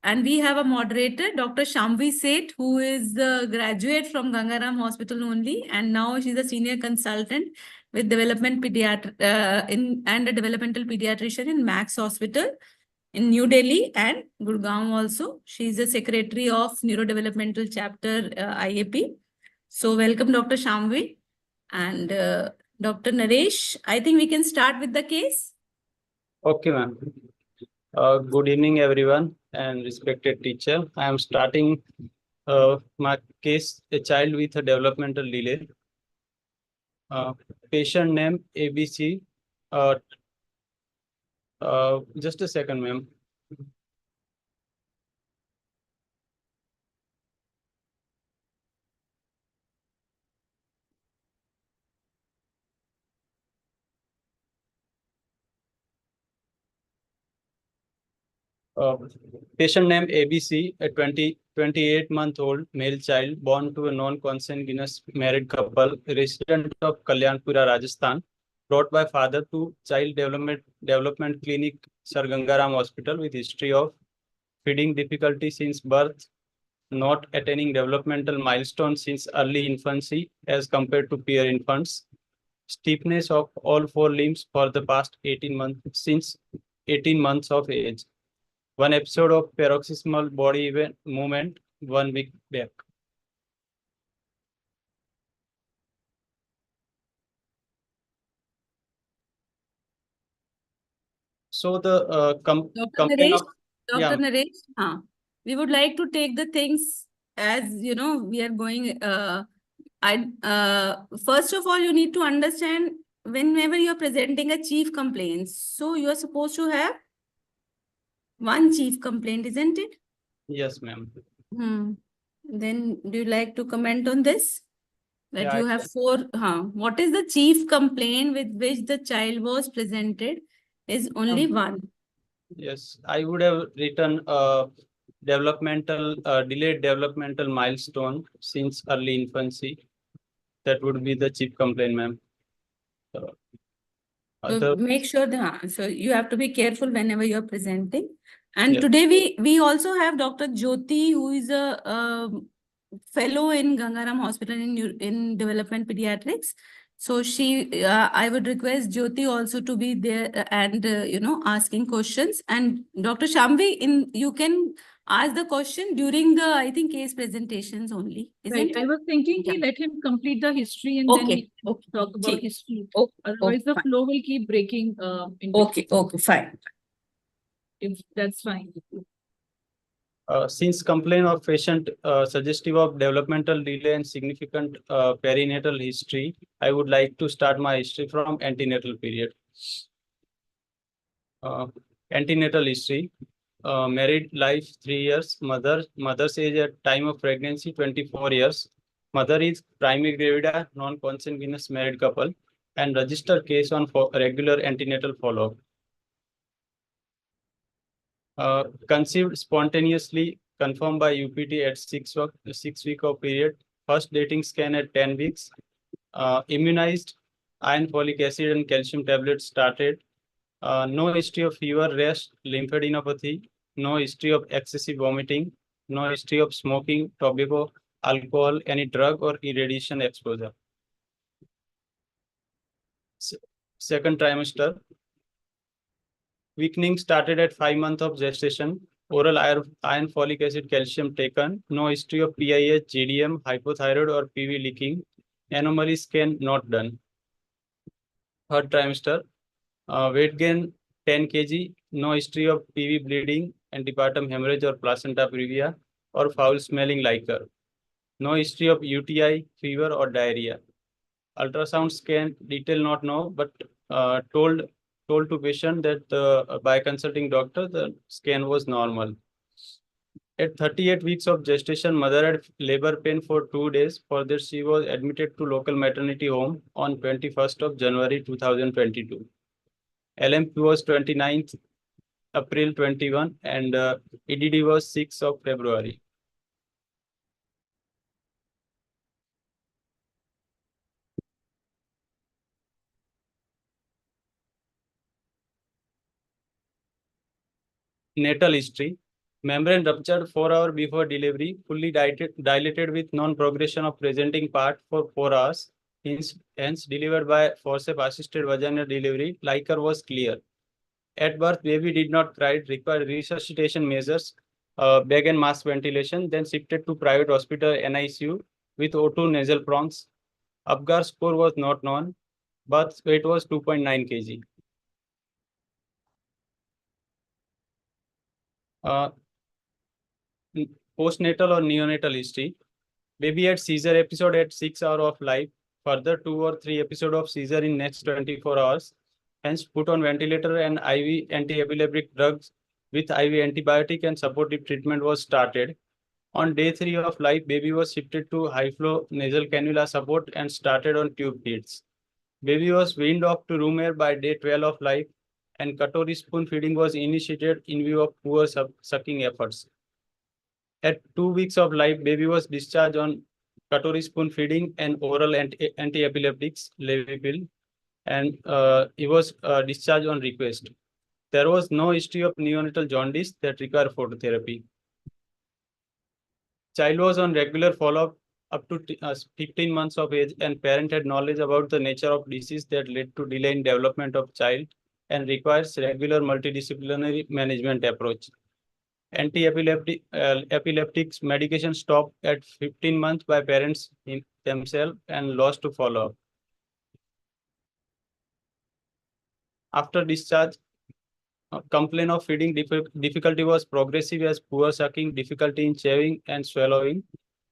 and we have a moderator, Dr. Shamvi Seth, who is a graduate from Gangaram Hospital only, and now she's a senior consultant with development and a developmental pediatrician in Max Hospital in New Delhi and Gurgaon also. She's the secretary of neurodevelopmental chapter IAP. So welcome, Dr. Shamvi. And Dr. Naresh, I think we can start with the case. Okay, ma'am. Good evening, everyone, and respected teacher. I am starting my case, a child with a developmental delay. Patient name ABC. Just a second, ma'am. Patient name ABC, a 28-month-old male child born to a non-consanguineous married couple, resident of Kalyanpura, Rajasthan, brought by father to Child Development Clinic, Sir Gangaram Hospital with history of feeding difficulty since birth, not attaining developmental milestones since early infancy as compared to peer infants, stiffness of all four limbs for the past 18 months since 18 months of age. One episode of paroxysmal body movement 1 week back. So the Dr. Naresh, we would like to take the things as you know we are going. First of all, you need to understand whenever you are presenting a chief complaint, so you are supposed to have one chief complaint, isn't it? Yes, ma'am. Then do you like to comment on this? That you have four. What is the chief complaint with which the child was presented? Is only one. Yes, I would have written delayed developmental milestone since early infancy. That would be the chief complaint, ma'am. So make sure that so you have to be careful whenever you are presenting. And Yeah. today we also have Dr. Jyoti, who is a fellow in Gangaram Hospital in development pediatrics. So I would request Jyoti also to be there and asking questions. And Dr. Shamvi, you can ask the question during the I think case presentations only. Isn't Right. I was thinking let him complete the history and then we talk about history. Otherwise, the flow will keep breaking. Okay, fine. If that's fine. Since complaint of patient suggestive of developmental delay and significant perinatal history, I would like to start my history from antenatal period. Antenatal history. Married life 3 years. Mother's age at time of pregnancy 24 years. Mother is primary gravida, non-consanguineous married couple, and register case on regular antenatal follow-up. Conceived spontaneously, confirmed by UPT at 6 week of period. First dating scan at 10 weeks. Immunized, iron, folic acid, and calcium tablets started. No history of fever, rash, lymphadenopathy. No history of excessive vomiting. No history of smoking, tobacco, alcohol, any drug or irradiation exposure. Second trimester. Weakening started at 5 months of gestation. Oral iron, folic acid, calcium taken. No history of PIH, GDM, hypothyroid or PV leaking. Anomaly scan not done. Third trimester. Weight gain 10 kg. No history of PV bleeding, antepartum hemorrhage or placenta previa or foul smelling liquor. No history of UTI, fever or diarrhea. Ultrasound scan detail not know, but told to patient that by consulting doctor, the scan was normal. At 38 weeks of gestation, mother had labor pain for 2 days. For this, she was admitted to local maternity home on 21st of January 2022. LMP was 29th April 21 and EDD was 6th of February. Natal history. Membrane ruptured 4 hours before delivery, fully dilated with non-progression of presenting part for 4 hours. Hence delivered by forceps-assisted vaginal delivery. Liquor was clear. At birth, baby did not cry, required resuscitation measures, bag and mask ventilation, then shifted to private hospital NICU with O2 nasal prongs. Apgar score was not known. Birth weight was 2.9 kg. Postnatal or neonatal history. Baby had seizure episode at 6 hours of life. Further 2 or 3 episodes of seizure in next 24 hours. Hence put on ventilator and IV anti-epileptic drugs with IV antibiotic and supportive treatment was started. On day 3 of life, baby was shifted to high flow nasal cannula support and started on tube feeds. Baby was weaned off to room air by day 12 of life and Katori spoon feeding was initiated in view of poor sucking efforts. At 2 weeks of life, baby was discharged on Katori spoon feeding and oral anti-epileptics, Levipil, and he was discharged on request. There was no history of neonatal jaundice that required phototherapy. Child was on regular follow-up up to 15 months of age and parent had knowledge about the nature of disease that led to delay in development of child and requires regular multidisciplinary management approach. Anti-epileptics medication stopped at 15 months by parents themselves and lost to follow-up. After discharge, complaint of feeding difficulty was progressive as poor sucking, difficulty in chewing and swallowing.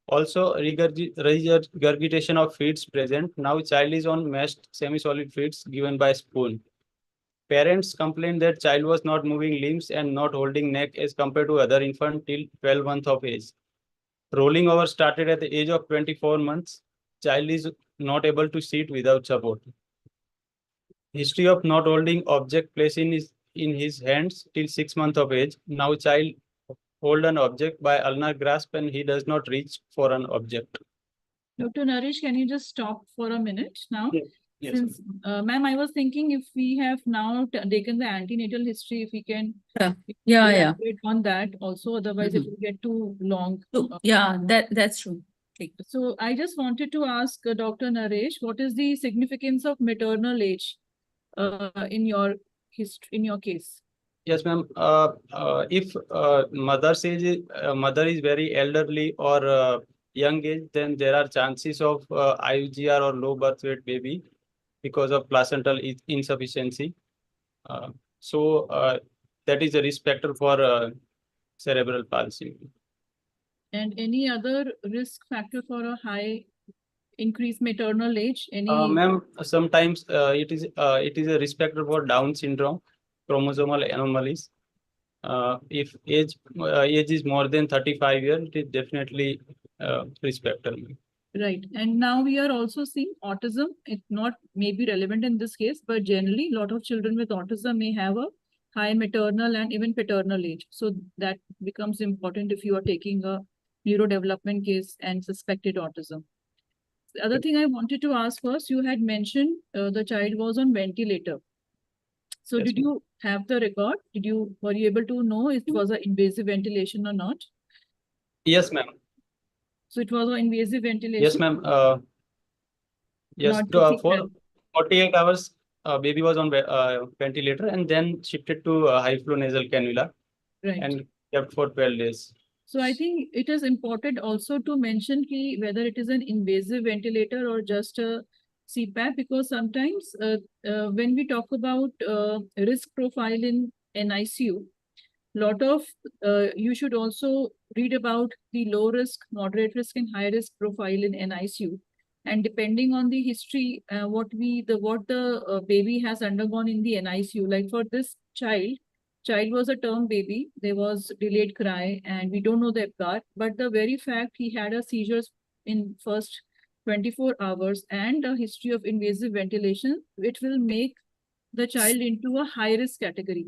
Also, regurgitation of feeds present. Now, child is on mashed semi-solid feeds given by spoon. Parents complained that child was not moving limbs and not holding neck as compared to other infant till 12 months of age. Rolling over started at the age of 24 months. Child is not able to sit without support. History of not holding object placed in his hands till 6 months of age. Now child hold an object by ulnar grasp and he does not reach for an object. Dr. Naresh, can you just stop for a minute now? Yes. Yes, since, ma'am, I was thinking if we have now taken the antenatal history, if we can elaborate on that also, otherwise it will get too long. Yeah, that's true. So I just wanted to ask Dr. Naresh, what is the significance of maternal age in your history, in your case? Yes, ma'am. If mother is very elderly or young age, then there are chances of IUGR or low birth weight baby because of placental insufficiency. So that is a risk factor for cerebral palsy. And any other risk factor for a high increased maternal age? Ma'am, sometimes it is a risk factor for Down syndrome, chromosomal anomalies. If age is more than 35 years, it is definitely risk factor. Right. And now we are also seeing autism. It not maybe relevant in this case, but generally a lot of children with autism may have a high maternal and even paternal age. So that becomes important if you are taking a neurodevelopment case and suspected autism. The other thing I wanted to ask was, you had mentioned the child was on ventilator. So Yes, did you have the record? Were you able to know if it was an invasive ventilation or not? Yes, ma'am. So it was an invasive ventilation? Yes, ma'am. Yes, for 48 hours, baby was on ventilator and then shifted to high flow nasal cannula and kept for 12 days. So I think it is important also to mention whether it is an invasive ventilator or just a CPAP, because sometimes when we talk about risk profile in NICU, you should also read about the low risk, moderate risk, and high risk profile in NICU. And depending on the history, what the baby has undergone in the NICU, like for this child was a term baby, there was delayed cry, and we don't know the Apgar, but the very fact he had a seizures in first 24 hours and a history of invasive ventilation, it will make the child into a high risk category.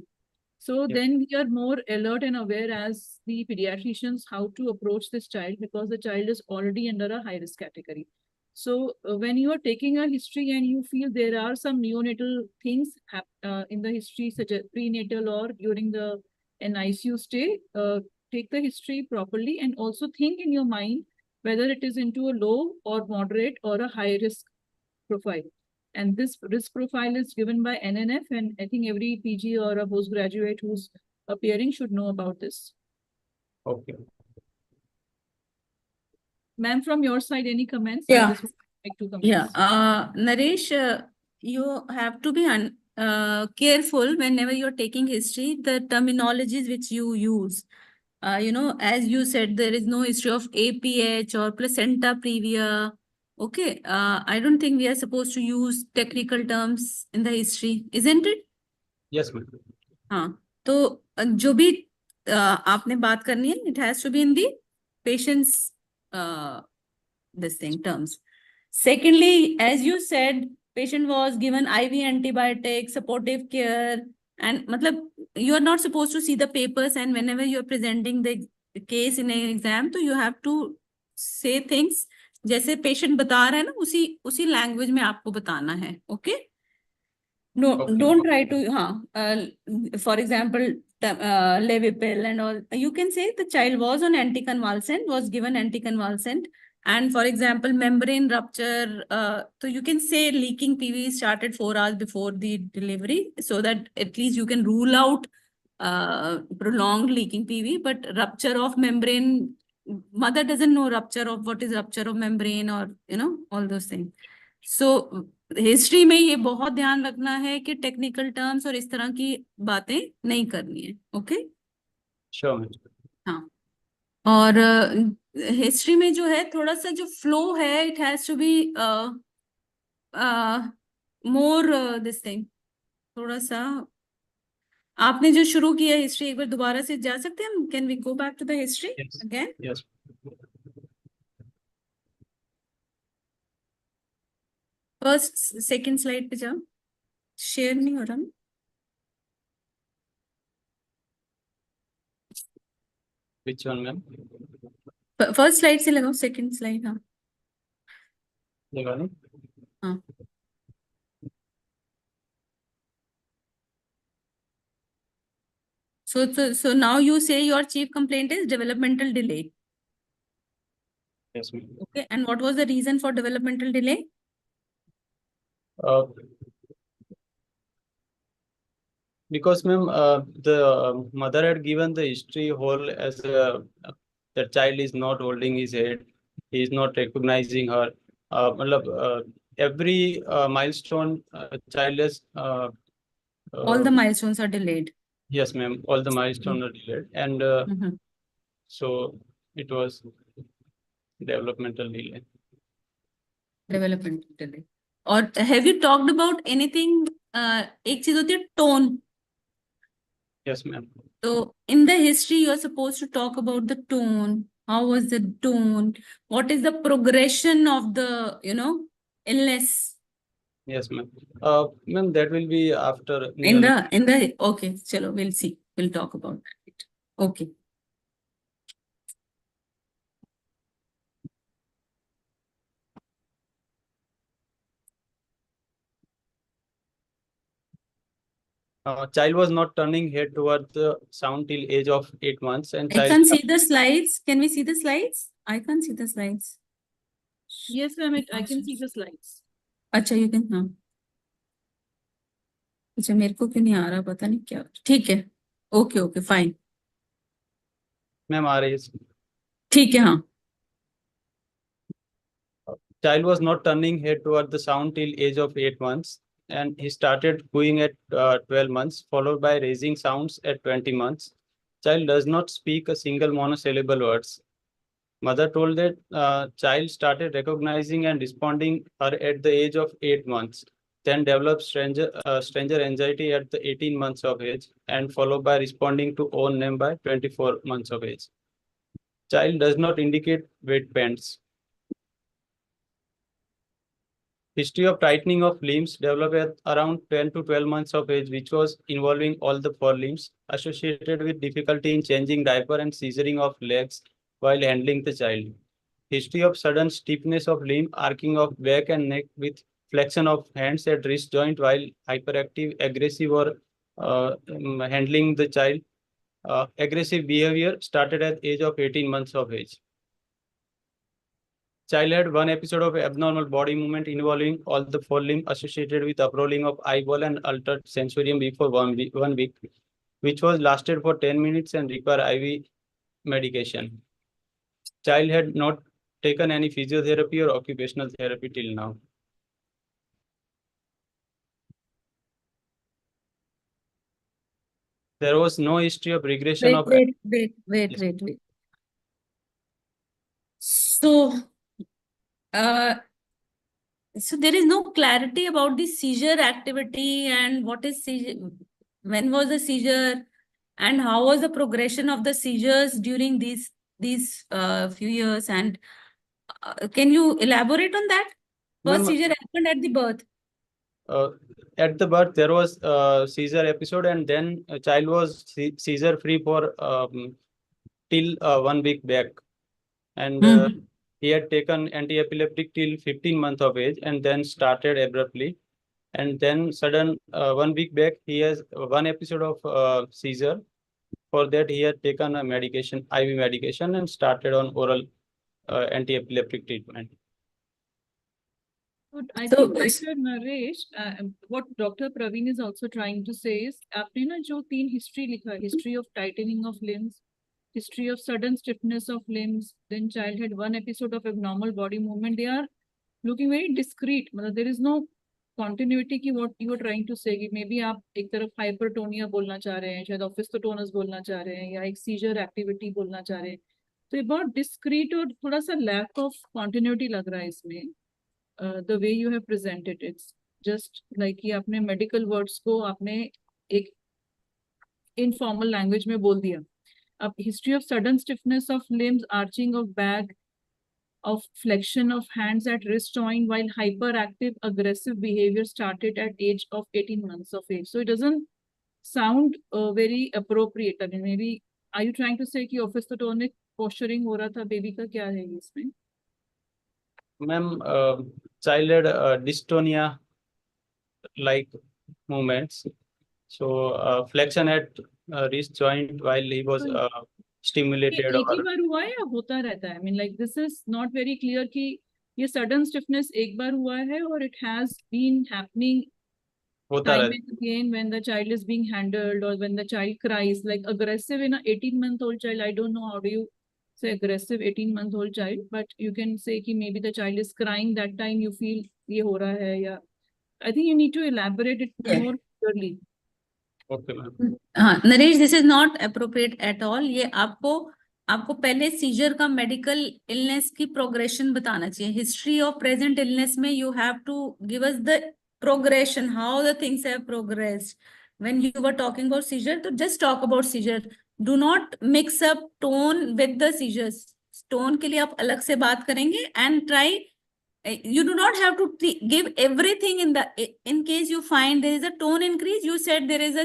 So then we are more alert and aware as the pediatricians how to approach this child, because the child is already under a high risk category. So when you are taking a history and you feel there are some neonatal things in the history, such as prenatal or during the NICU stay, take the history properly and also think in your mind whether it is into a low or moderate or a high risk profile. And this risk profile is given by NNF, and I think every PG or a postgraduate who's appearing should know about this. Okay. Ma'am, from your side, any comments? Yeah. I just would like to comment. Yeah, Naresh, you have to be careful whenever you're taking history, the terminologies which you use. As you said, there is no history of APH or placenta previa. Okay, I don't think we are supposed to use technical terms in the history, isn't it? Yes, ma'am. हाँ, तो जो भी आपने बात करनी है, it has to be in the patient's this thing terms. Secondly, as you said, patient was given IV antibiotics, supportive care, and matlab, you are not supposed to see the papers, and whenever you are presenting the case in an exam, so you have to say things जैसे patient बता रहा है ना, उसी language में आपको बताना है, okay? No, Okay. don't try to, for example, Levipil and all. You can say the child was on anticonvulsant, was given anticonvulsant. And for example, membrane rupture, so you can say leaking PV started 4 hours before the delivery, so that at least you can rule out prolonged leaking PV, but rupture of membrane, mother doesn't know rupture of what is rupture of membrane or, all those things. So history में ये बहुत ध्यान रखना है कि technical terms और इस तरह की बातें नहीं करनी है, ओके? Sure, ma'am. हाँ, और हिस्ट्री में जो है थोड़ा सा जो फ्लो है, it has to be more this thing, थोड़ा सा आपने जो शुरू किया हिस्ट्री एक बार दोबारा से जा सकते हैं हम? Can we go back to the history Yes. Again? Yes. First second slide पे जाओ, शेयर नहीं हो रहा। Which one, ma'am? First slide से लगाओ, सेकंड स्लाइड। हाँ लगा लो। हाँ, so now you say your chief complaint is developmental delay. Yes, ma'am. Okay, and what was the reason for developmental delay? Because, ma'am, the mother had given the history whole as the child is not holding his head, he is not recognizing her. Every milestone child is. All the milestones are delayed. Yes, ma'am. All the milestones are delayed, and so it was developmental delay. Developmental delay. और have you talked about anything? एक चीज होती है tone. Yes, ma'am. So in the history, you are supposed to talk about the tone. How was the tone? What is the progression of the, illness? Yes, ma'am. Ma'am, that will be after. In the okay, chalo, we'll see. We'll talk about that. Okay. Child was not turning head toward the sound till age of 8 months, and I child. can't see the slides. Can we see the slides? I can't see the slides. Yes, ma'am, I can see the slides. अच्छा, you can, हाँ। अच्छा, मेरे को क्यों नहीं आ रहा, पता नहीं क्या। ठीक है, ओके ओके फाइन। मैम आ रही है। ठीक है, हाँ। Child was not turning head toward the sound till age of 8 months, and he started cooing at 12 months, followed by raising sounds at 20 months. Child does not speak a single monosyllable words. Mother told that child started recognizing and responding her at the age of 8 months, then developed stranger anxiety at the 18 months of age, and followed by responding to own name by 24 months of age. Child does not indicate weight bands. History of tightening of limbs developed at around 10 to 12 months of age, which was involving all the 4 limbs, associated with difficulty in changing diaper and scissoring of legs while handling the child. History of sudden stiffness of limb, arcing of back and neck with flexion of hands at wrist joint while hyperactive, aggressive or handling the child. Aggressive behavior started at age of 18 months of age. Child had one episode of abnormal body movement involving all the following associated with uprolling of eyeball and altered sensorium before 1 week, which was lasted for 10 minutes and require IV medication. Child had not taken any physiotherapy or occupational therapy till now. There was no history of regression of Wait. So, so there is no clarity about the seizure activity and what is seizure, when was the seizure, and how was the progression of the seizures during these few years, and can you elaborate on that? First Ma'am, seizure happened at the birth. at the birth there was a seizure episode, and then a child was seizure free for till 1 week back, and he had taken anti-epileptic till 15 months of age and then started abruptly, and then sudden 1 week back he has one episode of seizure. For that he had taken a medication, IV medication, and started on oral anti-epileptic treatment. But I So- think Dr. Naresh, what Dr. Praveen is also trying to say is, आपने ना जो 3 history लिखा है, history of tightening of limbs, history of sudden stiffness of limbs, then child had one episode of abnormal body movement, they are looking very discrete. मतलब there is no continuity की what you are trying to say कि maybe आप एक तरफ hypertonia बोलना चाह रहे हैं, शायद opisthotonus बोलना चाह रहे हैं, या एक seizure activity बोलना चाह रहे हैं. तो ये बहुत discrete और थोड़ा सा lack of continuity लग रहा है इसमें. The way you have presented, it's just like कि आपने medical words को आपने एक informal language में बोल दिया. अब history of sudden stiffness of limbs, arching of back, of flexion of hands at wrist joint, while hyperactive aggressive behavior started at age of 18 months of age. So it doesn't sound very appropriate. I mean, maybe are you trying to say कि opistotonic posturing हो रहा था baby का, क्या है इसमें? Ma'am, child had dystonia like movements. So flexion at wrist joint while he was stimulated. ये एक ही or बार हुआ है या होता रहता है? I mean, like this is not very clear कि ये sudden stiffness एक बार हुआ है और it has been happening होता time रहता and again when the child is being handled or when the child cries, like aggressive in a 18-month-old child. I don't know how do you say aggressive 18-month-old child, but you can say कि maybe the child is crying, that time you feel ये हो रहा है, या I think you need to elaborate it more clearly. Okay, ma'am. हाँ Naresh, this is not appropriate at all. ये आपको पहले सीजर का मेडिकल इलनेस की प्रोग्रेशन बताना चाहिए. हिस्ट्री ऑफ प्रेजेंट इलनेस में you have to give us the progression, how the things have progressed. When you were talking about seizure, तो just talk about seizure. Do not mix up tone with the seizures. Tone के लिए आप अलग से बात करेंगे and try. You do not have to give everything in case you find there is a tone increase. You said there is a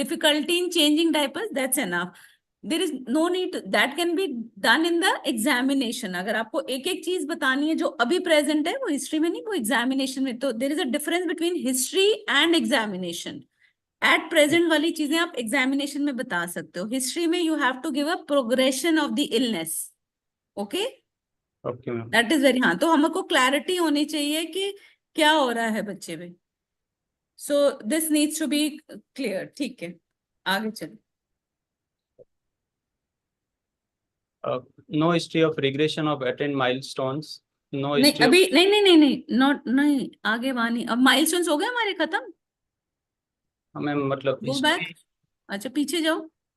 difficulty in changing diapers. That's enough. There is no need to, that can be done in the examination. अगर आपको एक एक चीज बतानी है जो अभी present है, वो हिस्ट्री में नहीं, वो एग्जामिनेशन में. तो there is a difference between history and examination. At present वाली चीजें आप एग्जामिनेशन में बता सकते हो. हिस्ट्री में you have to give a progression of the illness. Okay? Okay, ma'am. That is very. हाँ, तो हमको क्लैरिटी होनी चाहिए कि क्या हो रहा है बच्चे में. So this needs to be clear. ठीक है, आगे चलो. No history of regression of attained milestones. No नहीं history अभी नहीं नॉट नहीं, आगे वानी. अब माइलस्टोन्स हो गए हमारे खत्म. of ma'am, मतलब गो history. बैक. अच्छा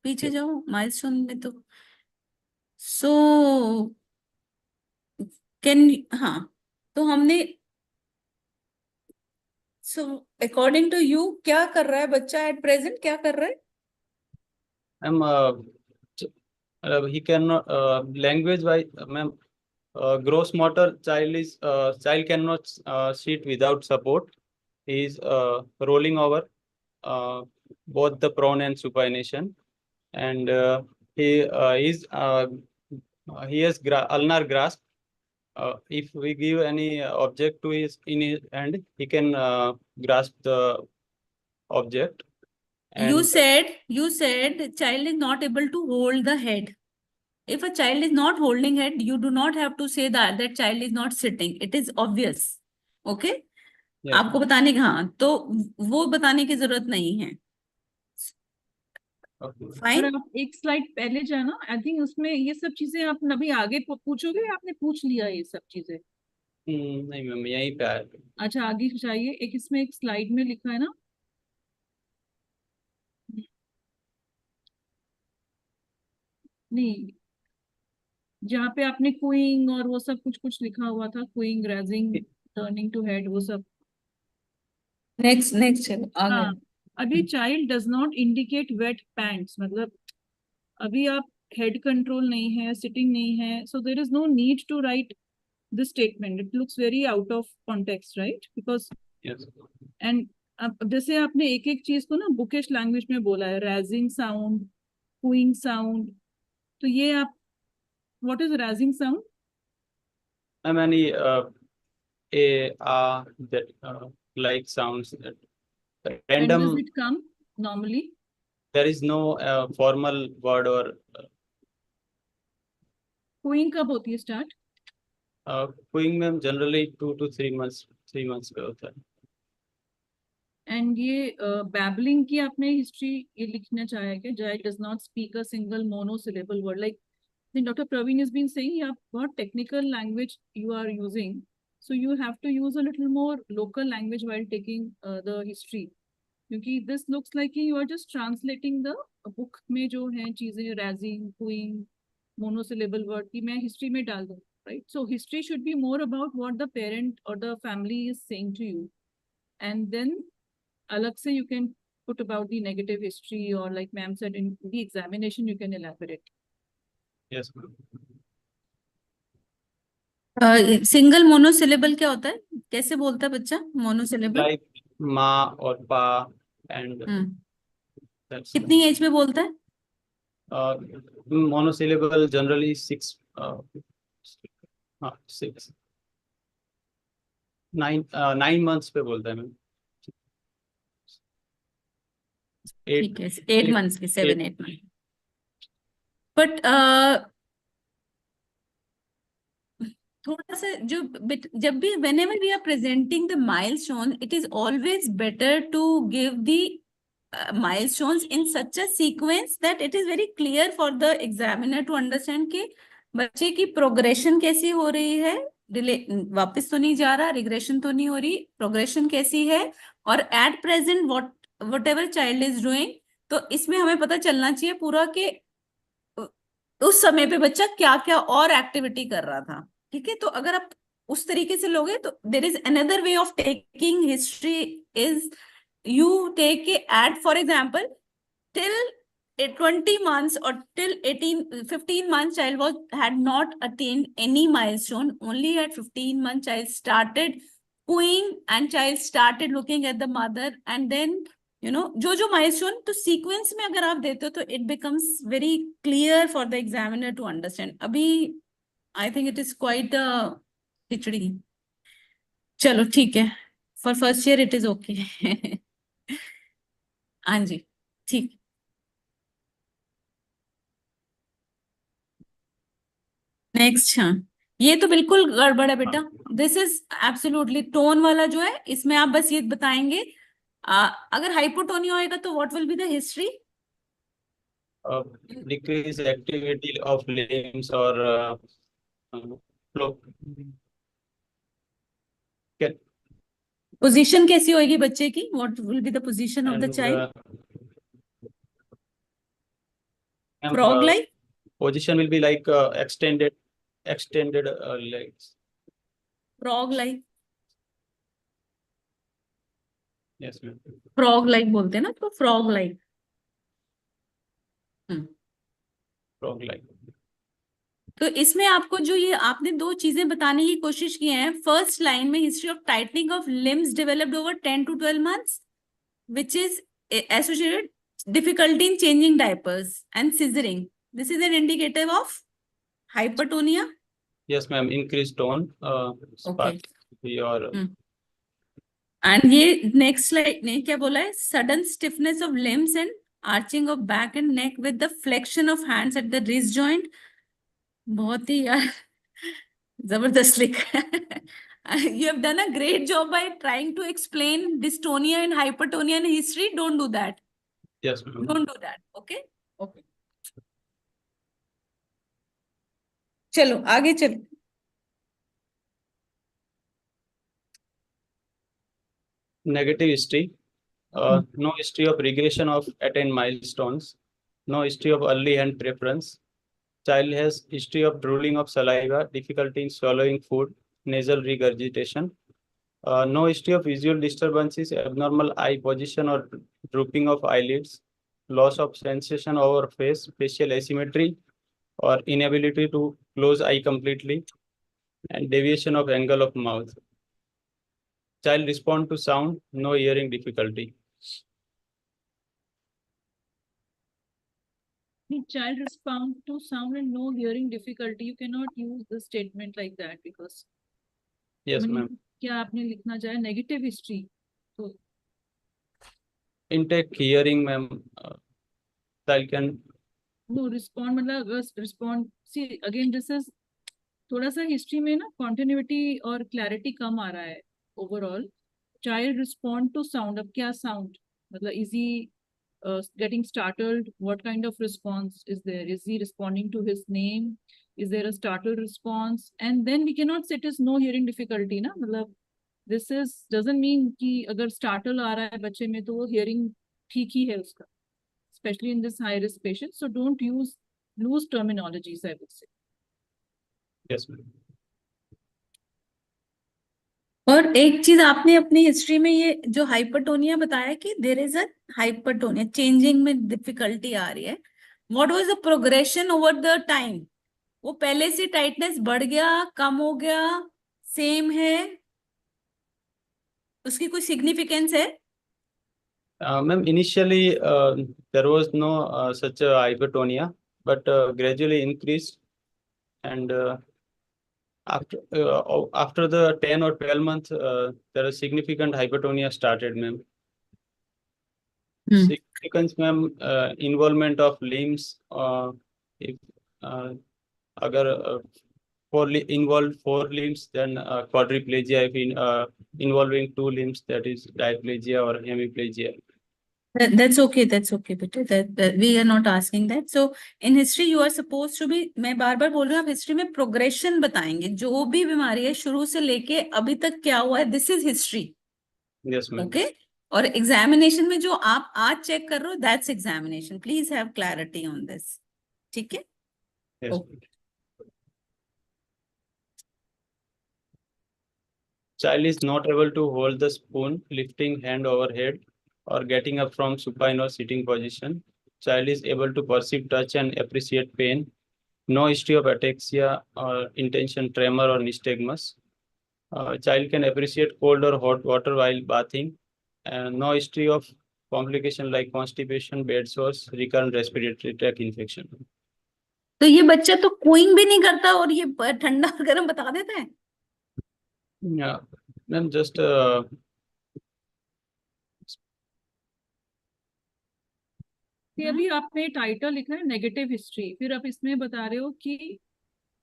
पीछे जाओ माइलस्टोन में. तो सो कैन, हाँ, तो हमने सो अकॉर्डिंग टू यू क्या कर रहा है बच्चा एट प्रेजेंट, क्या कर रहा है? Ma'am, he cannot language wise, ma'am. Gross motor child cannot sit without support. He is rolling over both the prone and supination, and he has ulnar grasp. If we give any object to in his hand, he can grasp the object. You And said child is not able to hold the head. If a child is not holding head, you do not have to say that child is not sitting. It is obvious. Okay? yes, आपको बताने का, हाँ, तो वो बताने की जरूरत नहीं है. okay. और फाइन. आप एक स्लाइड पहले जाना, आई थिंक उसमें ये सब चीजें आप अभी आगे पूछोगे या आपने पूछ लिया ये सब चीजें? नहीं मैम, यहीं पे आया. अच्छा आगे जाइए, एक इसमें एक स्लाइड में लिखा है ना, नहीं, जहाँ पे आपने क्वीइंग और वो सब कुछ कुछ लिखा हुआ था, cooing, raising, turning to head, वो सब. नेक्स्ट आगे. हाँ, अभी child does not indicate wet pants, मतलब अभी आप हेड कंट्रोल नहीं है, सिटिंग नहीं है, so there is no need to write this statement. It looks very out of context, right? Because Yes. And अब जैसे आपने एक एक चीज को ना बुकिश लैंग्वेज में बोला है, रैजिंग साउंड, कूइंग साउंड, तो ये आप, what is raising sound? I mean, that like sounds that When random. does it come normally? There is no formal word or cooing कब होती है स्टार्ट? cooing में generally 2 to 3 months, 3 months पे होता है. एंड ये बैबलिंग की आपने हिस्ट्री ये लिखना चाहा है कि child does not speak a single monosyllable word, like Dr. Praveen has been saying, yeah, what technical language you are using, so you have to use a little more local language while taking the history, क्योंकि this looks like you are just translating the book में जो है चीजें, raising, cooing, monosyllable word की मैं history में डाल दूँ, right? So history should be more about what the parent or the family is saying to you, and then अलग से you can put about the negative history, or like ma'am said, in the examination you can elaborate. Yes. Single monosyllable क्या होता है? कैसे बोलता है बच्चा monosyllable? Like ma or pa and that's कितनी एज में बोलता है? monosyllable generally 6 6 9 months पे बोलता है मैम. ठीक है, 8 मंथ्स के, 7-8 मंथ. बट थोड़ा सा जो जब भी whenever we are presenting the milestone, it is always better to give the milestones in such a sequence that it is very clear for the examiner to understand कि बच्चे की progression कैसी हो रही है, वापस तो नहीं जा रहा, रिग्रेशन तो नहीं हो रही, प्रोग्रेशन कैसी है, और at present what ever child is doing. तो इसमें हमें पता चलना चाहिए पूरा कि उस समय पे बच्चा क्या क्या और एक्टिविटी कर रहा था. ठीक है, तो अगर आप उस तरीके से लोगे तो there is another way of taking history is you take at, for example, till 20 months or till 15 months child had not attained any milestone. Only at 15 months child started cooing and child started looking at the mother, and then जो milestone तो sequence में अगर आप देते हो तो it becomes very clear for the examiner to understand. अभी I think it is quite a खिचड़ी. चलो ठीक है, for first year it is okay. हाँ जी, ठीक. नेक्स्ट. हाँ, ये तो बिल्कुल गड़बड़ है बेटा. दिस इज एब्सोल्युटली टोन वाला जो है, इसमें आप बस ये बताएंगे अगर हाइपोटोनिया होएगा तो what will be the history? decrease activity of limbs or flow. Position कैसी होएगी बच्चे की? What will be the position of the And child? and, frog like? position will be like extended legs. Frog like? Yes ma'am. Frog like बोलते हैं ना, तो frog like. Frog like. तो इसमें आपको जो ये आपने दो चीजें बताने की कोशिश की हैं, फर्स्ट लाइन में history of tightening of limbs developed over 10 to 12 months, which is associated difficulty in changing diapers and scissoring. This is an indicator of hypertonia. Yes ma'am, increased tone. Okay. Or and ये next slide ने क्या बोला है, sudden stiffness of limbs and arching of back and neck with the flexion of hands at the wrist joint. बहुत ही यार जबरदस्त लिखा है। You have done a great job by trying to explain dystonia and hypertonia in history. Don't do that. Yes, ma'am. Don't do that. Okay? Okay. चलो आगे चलो। Negative history. No history of regression of attained milestones. No history of early hand preference. Child has history of drooling of saliva, difficulty in swallowing food, nasal regurgitation. No history of visual disturbances, abnormal eye position or drooping of eyelids, loss of sensation over face, facial asymmetry, or inability to close eye completely, and deviation of angle of mouth. Child respond to sound, no hearing difficulty. The child respond to sound and no hearing difficulty. You cannot use the statement like that because Yes, ma'am. क्या आपने लिखना चाहे negative history तो Intake hearing, ma'am. Child can no respond मतलब respond see again this is थोड़ा सा history में ना कॉन्टिन्यूटी और क्लैरिटी कम आ रहा है overall. Child respond to sound, अब क्या साउंड मतलब is he getting startled, what kind of response is there, is he responding to his name, is there a startled response, and then we cannot say it is no hearing difficulty ना, मतलब this is doesn't mean कि अगर startle आ रहा है बच्चे में तो वो hearing ठीक ही है उसका, especially in this high risk patient, so don't use loose terminologies I would say. yes, ma'am. और एक चीज आपने अपनी हिस्ट्री में ये जो हाइपरटोनिया बताया कि there is a hypertonia changing में डिफिकल्टी आ रही है, what was the progression over the time? वो पहले से टाइटनेस बढ़ गया, कम हो गया, सेम है, उसकी कोई सिग्निफिकेंस है? Ma'am, initially there was no such a hypertonia, but gradually increased, and after the 10 or 12 months, there is significant hypertonia started, ma'am. Significance, ma'am, involvement of limbs. If agar involved 4 limbs, then quadriplegia. If involving 2 limbs, that is diplegia or hemiplegia. That's okay, बेटे, that we are not asking that. So in history you are supposed to be, मैं बार बार बोल रही हूँ, आप history में progression बताएंगे, जो भी बीमारी है शुरू से लेके अभी तक क्या हुआ है, this is history. Yes, ma'am. Okay, और एग्जामिनेशन में जो आप आज चेक कर रहे हो, that's examination, please have clarity on this, ठीक है? Yes. Okay. Child is not able to hold the spoon, lifting hand overhead, or getting up from supine or sitting position. Child is able to perceive touch and appreciate pain. No history of ataxia or intention tremor or nystagmus. Child can appreciate cold or hot water while bathing. And no history of complication like constipation, bed sores, recurrent respiratory tract infection. तो ये बच्चा तो cooing भी नहीं करता और ये ठंडा और गर्म बता देता है। Yeah, ma'am, just अभी आपने टाइटल लिखा है नेगेटिव हिस्ट्री, फिर आप इसमें बता रहे हो कि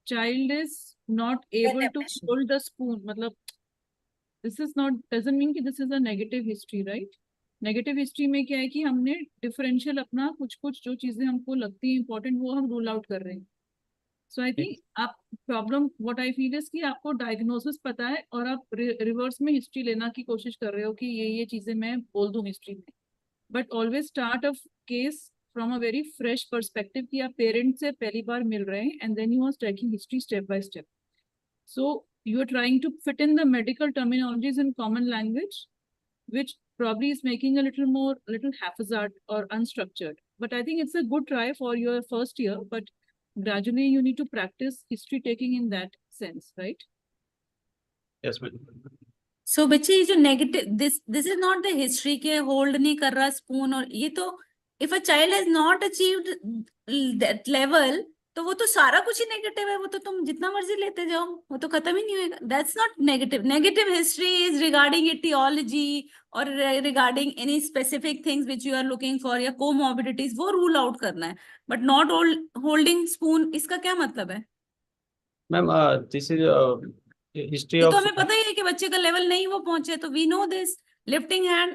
child is not able to hold the spoon, मतलब this is not doesn't mean कि this is a negative history, right? Negative history में क्या है कि हमने डिफरेंशियल अपना कुछ कुछ जो चीजें हमको लगती है इंपॉर्टेंट वो हम रूल आउट कर रहे हैं। सो आई थिंक आप problem what I feel is कि आपको डायग्नोसिस पता है और आप रिवर्स में हिस्ट्री लेना की कोशिश कर रहे हो कि ये चीजें मैं बोल दूं हिस्ट्री में, but always start a case from a very fresh perspective कि आप पेरेंट से पहली बार मिल रहे हैं and then you are tracking history step by step. So you are trying to fit in the medical terminologies in common language, which probably is making a little haphazard or unstructured. But I think it's a good try for your first year, but gradually you need to practice history taking in that sense, right? yes, ma'am. सो बच्चे ये जो negative, this is not the history के hold नहीं कर रहा spoon, और ये तो if a child has not achieved that level तो वो तो सारा कुछ ही नेगेटिव है, वो तो तुम जितना मर्जी लेते जाओ, वो तो खत्म ही नहीं होएगा. That's not negative. Negative history is regarding aetiology और regarding any specific things which you are looking for या कोमॉर्बिडिटीज, वो रूल आउट करना है. बट नॉट होल्डिंग स्पून, इसका क्या मतलब है? मैम दिस इज हिस्ट्री ये तो ऑफ. हमें पता ही है कि बच्चे का लेवल नहीं वो पहुंचे, तो we know this. Lifting hand,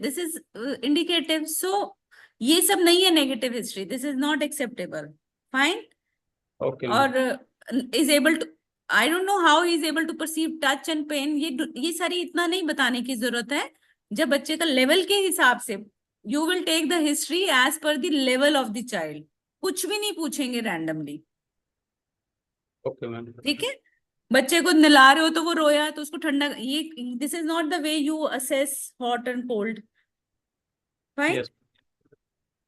this is indicative. So ये सब नहीं है negative history. This is not acceptable. Fine. Okay और is able to, I don't know how is able to perceive touch and pain. ये सारी इतना नहीं बताने की जरूरत है. जब बच्चे का लेवल के हिसाब से you will take the history as per the level of the child. कुछ भी नहीं पूछेंगे रैंडमली. Okay ma'am. ठीक है. बच्चे को नला रहे हो तो वो रोया तो उसको ठंडा, ये this is not the way you assess hot and cold. Fine. Yes.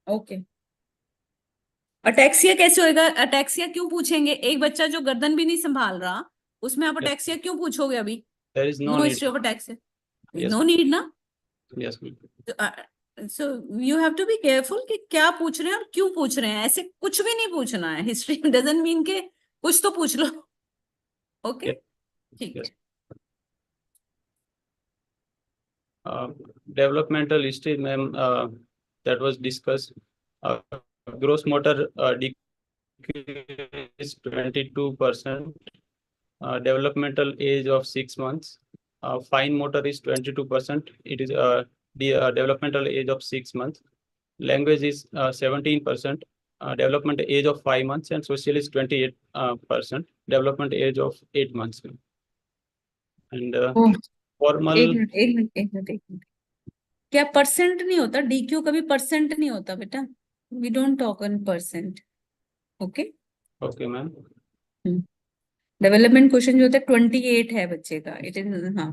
Okay. Ataxia कैसे होएगा? अटैक्सिया क्यों पूछेंगे? एक बच्चा जो गर्दन भी नहीं संभाल रहा, उसमें आप अटैक्सिया क्यों पूछोगे? अभी there is no no need. History of ataxia. Yes. No need ना. Yes ma'am. So you have to be careful कि क्या पूछ रहे हैं और क्यों पूछ रहे हैं. ऐसे कुछ भी नहीं पूछना है. हिस्ट्री डजंट मीन के कुछ तो पूछ लो. ओके. Yes. ठीक है. Yes. Developmental history, ma'am, that was discussed. Gross motor decrease 22%. Developmental age of 6 months. Fine motor is 22%. It is the developmental age of 6 months. Language is 17%. Development age of 5 months, and social is 28%. Development age of 8 months. And formal. एक minute एक minute एक minute एक minute. क्या percent नहीं होता? DQ कभी percent नहीं होता बेटा. We don't talk in percent. Okay. Okay ma'am. Development question जो होता है 28 है बच्चे का. इट इज, हाँ.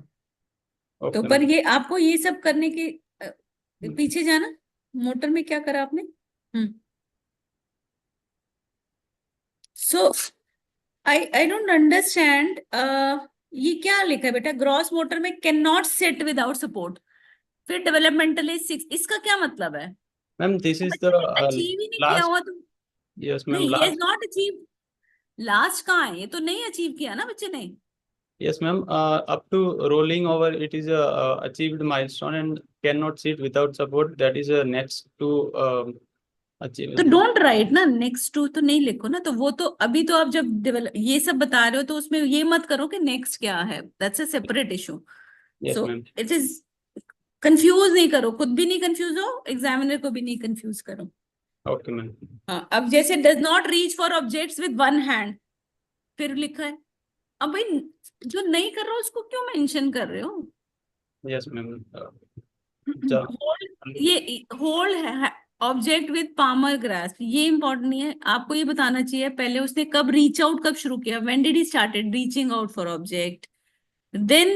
तो ओके पर मैम. ये आपको ये सब करने के पीछे जाना. मोटर में क्या करा आपने? So I don't understand. ये क्या लिखा है बेटा? ग्रॉस मोटर में can not sit without support. फिर डेवलपमेंटल एज 6, इसका क्या मतलब है? Ma'am this is the achieve ही नहीं किया लास्ट. हुआ तो. Yes ma'am. नहीं, ये लास्ट. Not achieve. लास्ट कहाँ है? ये तो नहीं अचीव किया ना बच्चे ने. Yes, ma'am. Up to rolling over, it is a achieved milestone and cannot sit without support. That is a next to achieve. तो डोंट राइट ना. नेक्स्ट टू तो नहीं लिखो ना. तो वो तो अभी तो आप जब डेवलप ये सब बता रहे हो तो उसमें ये मत करो कि नेक्स्ट क्या है. That's a separate issue. Yes, so ma'am. It is, confuse नहीं करो. खुद भी नहीं कंफ्यूज हो, एग्जामिनर को भी नहीं कंफ्यूज करो. Okay, ma'am. हाँ. अब जैसे does not reach for objects with one hand, फिर लिखा है. अब भाई जो नहीं कर रहा हो उसको क्यों मेंशन कर रहे हो? Yes, ma'am. ये होल्ड है ऑब्जेक्ट विद पामर ग्रास्प. ये इंपॉर्टेंट नहीं है. आपको ये बताना चाहिए पहले उसने कब रीच आउट, कब शुरू किया. When did he started reaching out for object. देन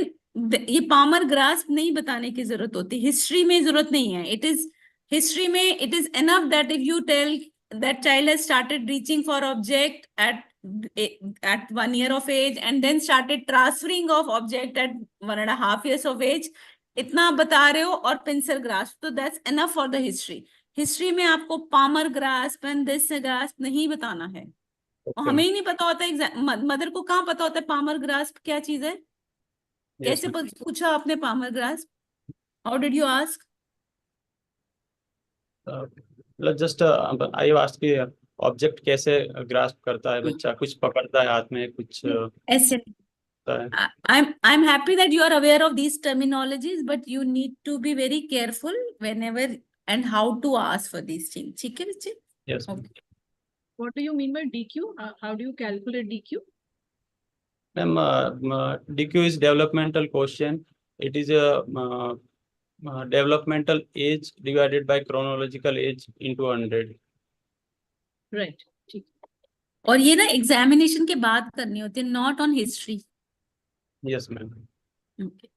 ये पामर ग्रास्प नहीं बताने की जरूरत होती. हिस्ट्री में जरूरत नहीं है. इट इज हिस्ट्री में it is enough that if you tell that child has started reaching for object at 1 year of age and then started transferring of object at 1.5 years of age. इतना बता रहे हो और pencil grasp, तो that's enough for the history. History में आपको palmar grasp and this grasp नहीं बताना है. और हमें ही नहीं पता होता. मदर को कहाँ पता होता है पामर ग्रास्प क्या चीज है? कैसे पूछा आपने palmar grasp? How did you ask? Just I ask कि ऑब्जेक्ट कैसे ग्रास्प करता है बच्चा. कुछ पकड़ता है हाथ में, कुछ ऐसे. है. I'm happy that you are aware of these terminologies, but you need to be very careful whenever and how to ask for these things. ठीक है बच्चे? Yes. Okay. What do you mean by DQ? How do you calculate DQ? Ma'am, DQ is developmental quotient. It is a developmental age divided by chronological age into 100. Right. ठीक. और ये ना examination के बाद करनी होती है, not on history. Yes, ma'am. Okay.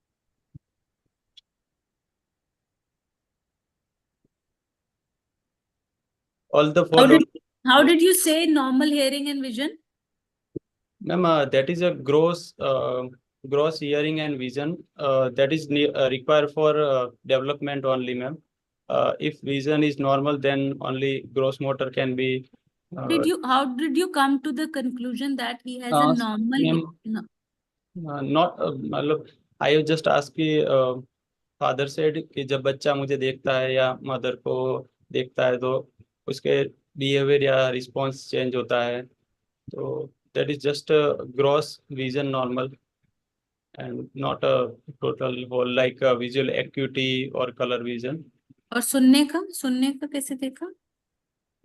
All the following. How did you say normal hearing and vision? Ma'am, that is a gross hearing and vision. That is required for development only, ma'am. If vision is normal, then only gross motor can be How did you come to the conclusion that he has a normal? ma'am, No. not मतलब I have just asked कि father said कि जब बच्चा मुझे देखता है या mother को देखता है तो उसके बिहेवियर या रिस्पॉन्स चेंज होता है, तो that is just gross vision normal and not a total whole like visual acuity और कलर विजन। और सुनने का कैसे देखा?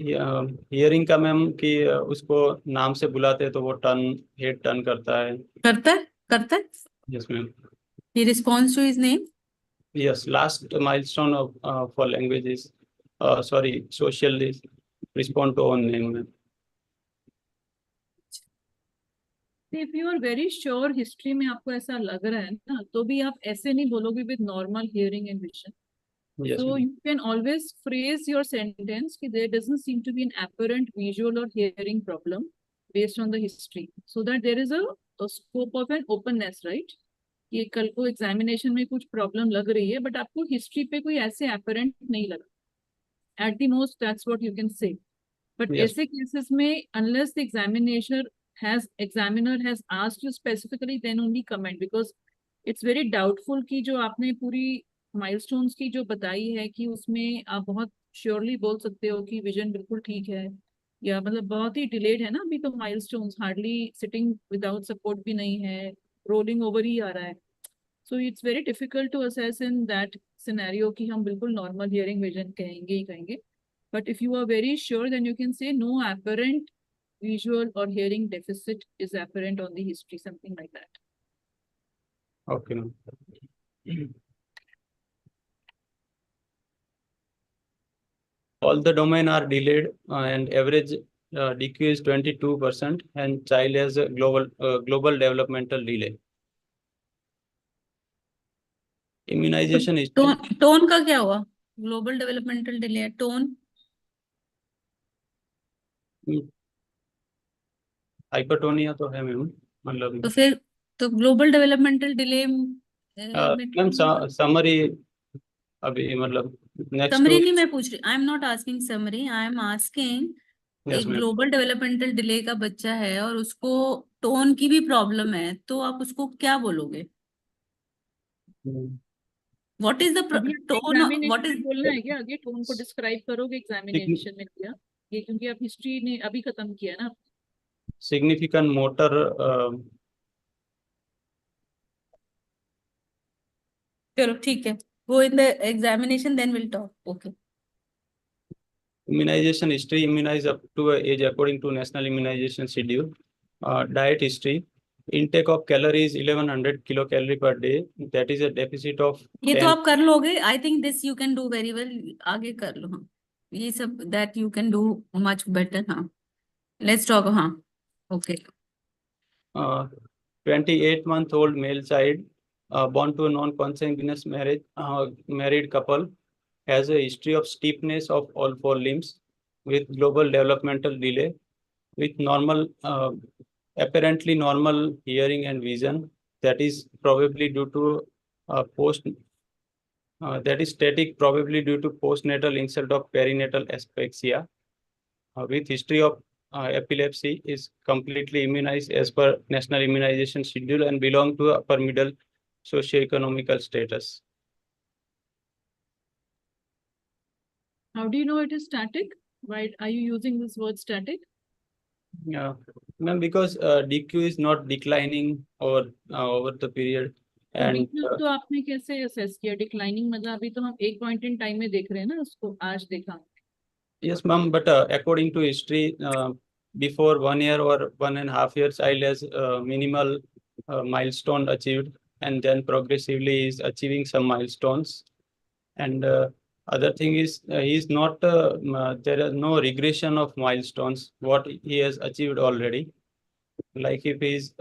हियरिंग का मैम कि उसको नाम से बुलाते हैं तो वो टर्न हेड टर्न करता है। करता है? Yes ma'am. He responds to his name? Yes, last milestone of for language is sorry, social is respond to own name ma'am. If you are very sure history में आपको ऐसा लग रहा है ना, तो भी आप ऐसे नहीं बोलोगे with normal hearing and vision. Yes, So ma'am. you can always phrase your sentence कि there doesn't seem to be an apparent visual or hearing problem based on the history, so that there is a scope of an openness, right? कि कल को examination में कुछ problem लग रही है but आपको हिस्ट्री पे कोई ऐसे apparent नहीं लगा. At the most, that's what you can say. But Yes. ऐसे cases में unless the examiner has asked you specifically, then only comment, because it's very doubtful कि जो आपने पूरी milestones की जो बताई है कि उसमें आप बहुत श्योरली बोल सकते हो कि विजन बिल्कुल ठीक है, या मतलब बहुत ही डिलेड है ना अभी तो milestones, hardly sitting without support भी नहीं है, रोलिंग ओवर ही आ रहा है. So it's very difficult to assess in that scenario कि हम बिल्कुल normal hearing vision कहेंगे ही कहेंगे. But if you are very sure, then you can say no apparent visual or hearing deficit is apparent on the history, something like that. Okay, ma'am. All the domain are delayed and average DQ is 22% and child has a global developmental delay. Immunization is tone का क्या हुआ? Global developmental delay, tone hypertonia तो है ma'am, मतलब तो फिर तो global developmental delay ma'am summary अभी मतलब नेक्स्ट समरी नहीं मैं पूछ रही. I am not asking summary, I am asking yes एक मैम। ग्लोबल डेवलपमेंटल डिले का बच्चा है और उसको टोन की भी प्रॉब्लम है, तो आप उसको क्या बोलोगे? व्हाट इज द अभी टोन? व्हाट एग्जामिनेशन में इज बोलना है क्या आगे? टोन को डिस्क्राइब करोगे एग्जामिनेशन में क्या? ये क्योंकि आप हिस्ट्री ने अभी खत्म किया ना. सिग्निफिकेंट मोटर चलो ठीक है, go in the examination then we'll talk. Okay. immunization history, immunize up to a age according to national immunization schedule. Diet history, intake of calories 1100 kilocalorie per day, that is a deficit of ये तो 10. आप कर लोगे. I think this you can do very well. आगे कर लो. हाँ, ये सब that you can do much better. हाँ, let's talk. हाँ, okay. 28-month-old male child born to a non-consanguineous married couple has a history of stiffness of all four limbs with global developmental delay with normal apparently normal hearing and vision, that is probably due to that is static, probably due to postnatal insult of perinatal asphyxia with history of epilepsy, is completely immunized as per national immunization schedule and belong to upper middle socio-economical status. How do you know it is static? Why are you using this word static? Yeah, ma'am, because DQ is not declining over the period. तो And weakness तो आपने कैसे assess किया? Declining मतलब अभी तो हम एक point in time में देख रहे हैं ना उसको, आज देखा. yes, ma'am, but according to history, before 1 year or 1.5 years, child has minimal milestone achieved, and then progressively is achieving some milestones. And other thing is he is not there is no regression of milestones what he has achieved already. Like if he is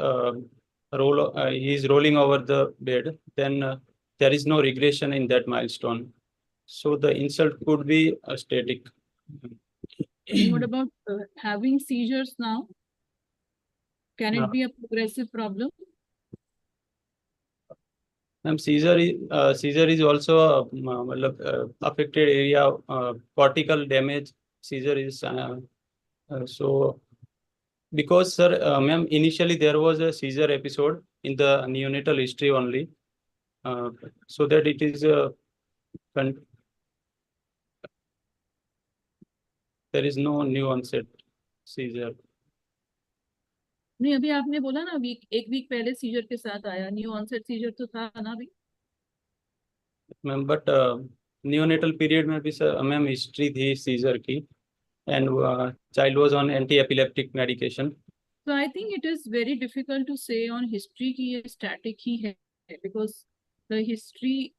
he is rolling over the bed, then there is no regression in that milestone. So the insult could be static. And what about having seizures now? Can it be a progressive problem? Ma'am, seizure is also a affected area. Cortical damage. Seizure is So, because sir, ma'am, initially there was a seizure episode in the neonatal history only, so that it is there is no new onset seizure. नहीं, अभी आपने बोला ना एक week पहले scissor के साथ आया, न्यू ऑनसेट सीजर तो था ना अभी। मैम बट neonatal period में भी सर मैम हिस्ट्री थी सीजर की, and child was on anti-epileptic medication. So I think it is very difficult to say on history कि ये static ही है, because the history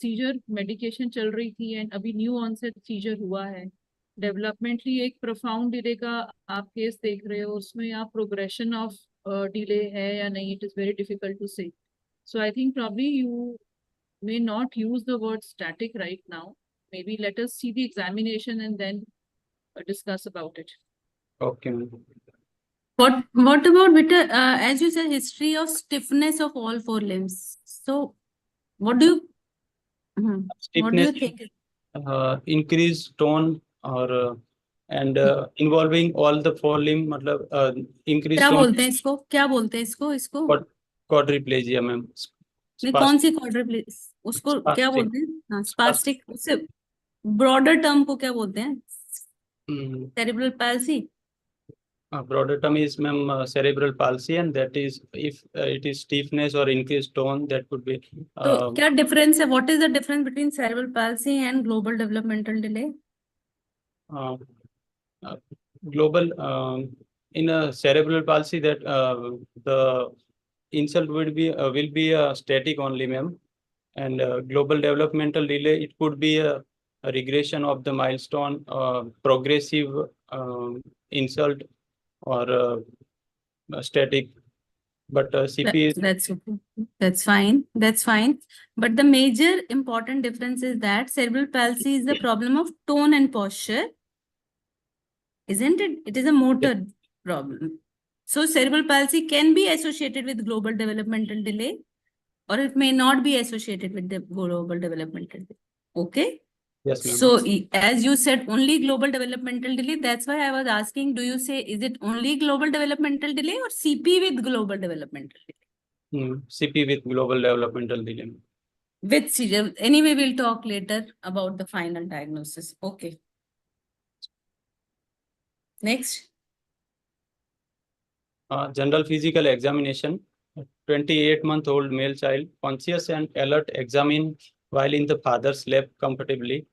seizure medication चल रही थी and अभी new onset seizure हुआ है। Developmentally एक profound delay का आप केस देख रहे हो, उसमें आप progression of delay है या नहीं, it is very difficult to say. So I think probably you may not use the word static right now. Maybe let us see the examination and then discuss about it. Okay, ma'am. What about beta, as you said, history of stiffness of all four limbs. So what do you what do Stiffness, you think? increased tone or and involving all the four limb, मतलब increased क्या tone, बोलते हैं इसको, क्या बोलते हैं इसको quadriplegia, ma'am. नहीं, कौन सी quadriplegia, उसको क्या Spastic. बोलते हैं? हाँ, spastic, उससे ब्रॉडर टर्म को क्या बोलते हैं? Cerebral palsy. Broader term is, ma'am, cerebral palsy, and that is if it is stiffness or increased tone, that could be. तो क्या डिफरेंस है? What is the difference between cerebral palsy and global developmental delay? Global in a cerebral palsy, that the insult will be static only, ma'am, and global developmental delay, it could be a regression of the milestone, progressive insult or static, but CP is That's okay. That's fine. That's fine. But the major important difference is that cerebral palsy is the problem of tone and posture, isn't it? It is a motor problem. So cerebral palsy can be associated with global developmental delay, or it may not be associated with the global developmental delay. Okay. yes, ma'am. So as you said, only global developmental delay. That's why I was asking, do you say, is it only global developmental delay or CP with global developmental delay? CP with global developmental delay. With seizure. Anyway, we'll talk later about the final diagnosis. Okay. Next. General physical examination. 28-month-old male child, conscious and alert, examined while in the father's lap comfortably.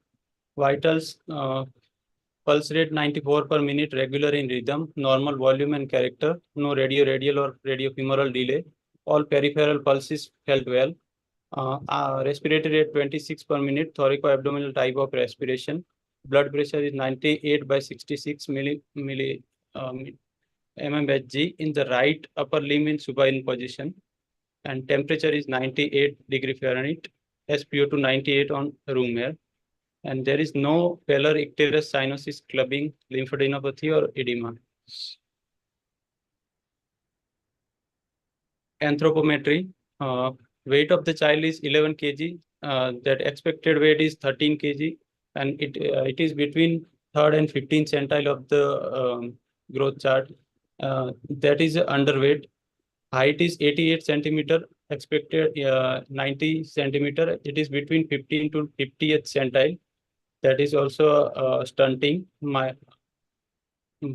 Vitals, pulse rate 94 per minute, regular in rhythm, normal volume and character, no radial or radiofemoral delay. All peripheral pulses felt well. Respiratory rate 26 per minute, thoracoabdominal type of respiration. Blood pressure is 98/66 mmHg in the right upper limb in supine position, and temperature is 98°F, SpO2 98 on room air, and there is no pallor, icterus, cyanosis, clubbing, lymphadenopathy or edema. Anthropometry, weight of the child is 11 kg, that expected weight is 13 kg, and it is between 3rd and 15th centile of the growth chart. That is underweight. Height is 88 centimeter, expected 90 centimeter. It is between 15 to 50th centile. That is also stunting. My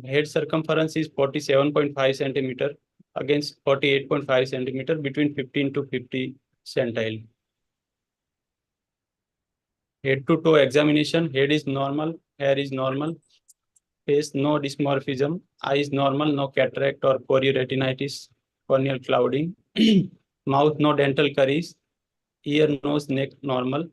head circumference is 47.5 centimeter against 48.5 centimeter, between 15 to 50 centile. Head to toe examination. Head is normal, hair is normal, face no dysmorphism, eye is normal, no cataract or chorioretinitis, corneal clouding, mouth no dental caries, ear, nose, neck normal.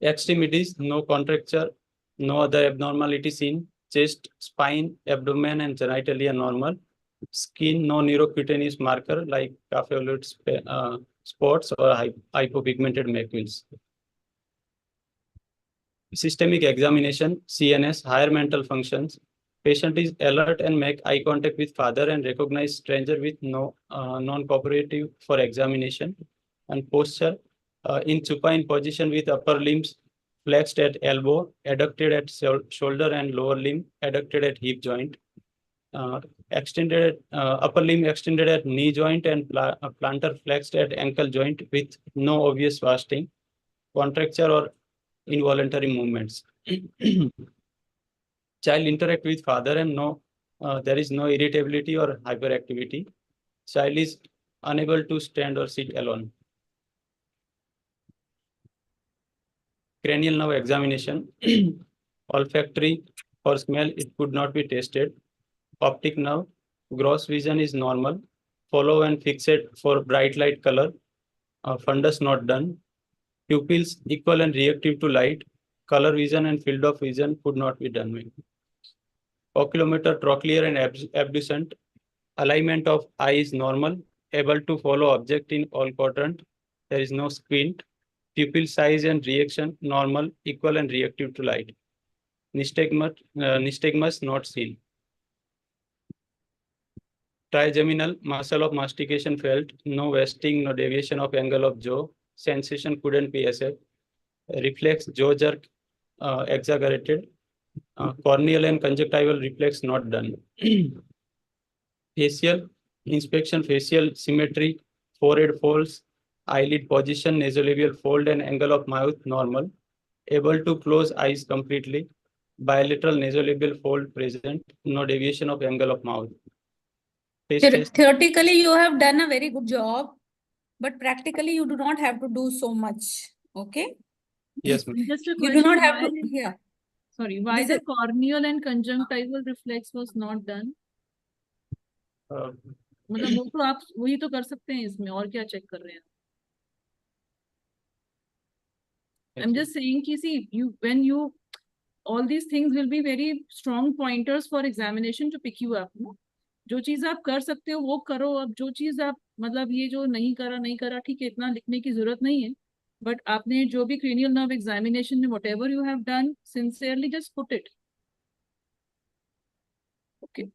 Extremities no contracture, no other abnormality seen. Chest, spine, abdomen and genitalia normal. Skin no neurocutaneous marker like caveolate spots or hypopigmented macules. Systemic examination, CNS, higher mental functions. Patient is alert and make eye contact with father and recognize stranger with no non-cooperative for examination. And posture, in supine position with upper limbs flexed at elbow, adducted at shoulder and lower limb, adducted at hip joint, extended upper limb extended at knee joint, and plantar flexed at ankle joint with no obvious wasting, contracture or involuntary movements. Child interact with father and there is no irritability or hyperactivity. Child is unable to stand or sit alone. Cranial nerve examination. Olfactory or smell, it could not be tested. Optic nerve, gross vision is normal. Follow and fixate for bright light color. Fundus not done. Pupils equal and reactive to light. Color vision and field of vision could not be done with. Oculometer, trochlear and abducent. Alignment of eye is normal. Able to follow object in all quadrant. There is no squint. Pupil size and reaction normal, equal and reactive to light. Nystagmus not seen. Trigeminal, muscle of mastication felt, no wasting, no deviation of angle of jaw, sensation couldn't be assessed. Reflex, jaw jerk exaggerated, corneal and conjunctival reflex not done. Facial, inspection, facial symmetry, forehead folds, eyelid position, nasolabial fold and angle of mouth normal, able to close eyes completely, bilateral nasolabial fold present, no deviation of angle of mouth. Theoretically, you have done a very good job, but practically you do not have to do so much. Okay. Yes, ma'am. Just a You question. do not have why, to. Yeah. sorry, why This the is- corneal and conjunctival reflex was not done? मतलब वो तो आप वही तो कर सकते हैं इसमें, और क्या चेक कर रहे हैं? I'm just saying कि see, when you all these things will be very strong pointers for examination to pick you up. No? जो चीज आप कर सकते हो वो करो. अब जो चीज आप मतलब ये जो नहीं करा ठीक है, इतना लिखने की जरूरत नहीं है. बट आपने जो भी cranial nerve examination में whatever you have done, sincerely just put it. Okay.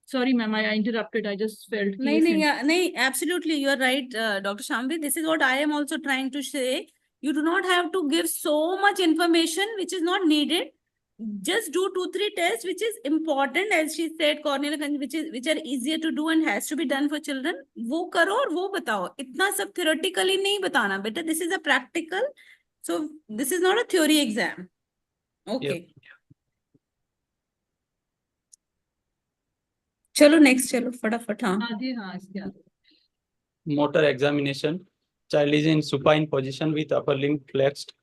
Sorry, ma'am, I interrupted. I just felt. No, absolutely. You are right, Dr. Shambhi. This is what I am also trying to say. You do not have to give so much information which is not needed. Just do 2-3 tests, which is important, as she said, corneal, which are easier to do and has to be done for children. वो करो और वो बताओ. इतना सब theoretically नहीं बताना बेटा. This is a practical. So this is not a theory exam. Okay. चलो next, चलो फटाफट. हाँ. हाँ, इसके आगे. Motor examination. Child is in supine position with upper limb flexed,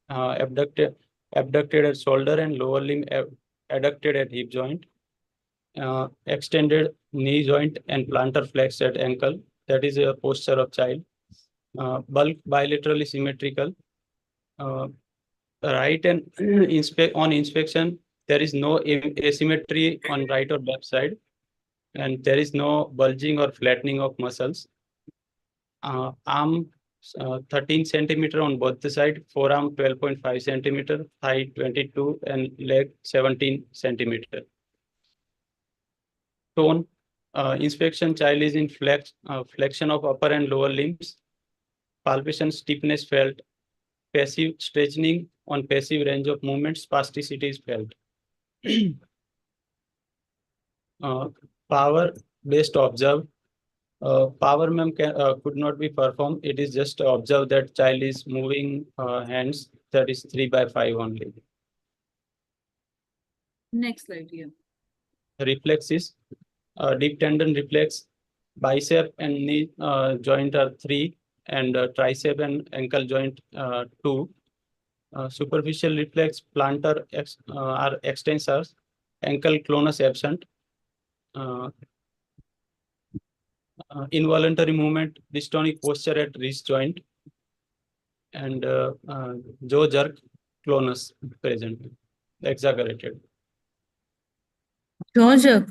abducted at shoulder and lower limb adducted at hip joint, extended knee joint and plantar flexed at ankle. That is a posture of child. Bulk bilaterally symmetrical. Right and on inspection, there is no asymmetry on right or left side, and there is no bulging or flattening of muscles. Arm 13 centimeter on both the side, forearm 12.5 centimeter, thigh 22 and leg 17 centimeter. Tone, inspection, child is in flexion of upper and lower limbs, palpation, stiffness felt, passive straightening on passive range of movement, spasticity is felt. Power based observe. Power ma'am could not be performed. It is just to observe that child is moving hands. That is 3/5 only. Next slide here. Reflexes. Deep tendon reflex. Bicep and knee joint are 3, and tricep and ankle joint 2. Superficial reflex, plantar are extensors. Ankle clonus absent. Involuntary movement, dystonic posture at wrist joint, and jaw jerk, clonus present, exaggerated. Jaw jerk.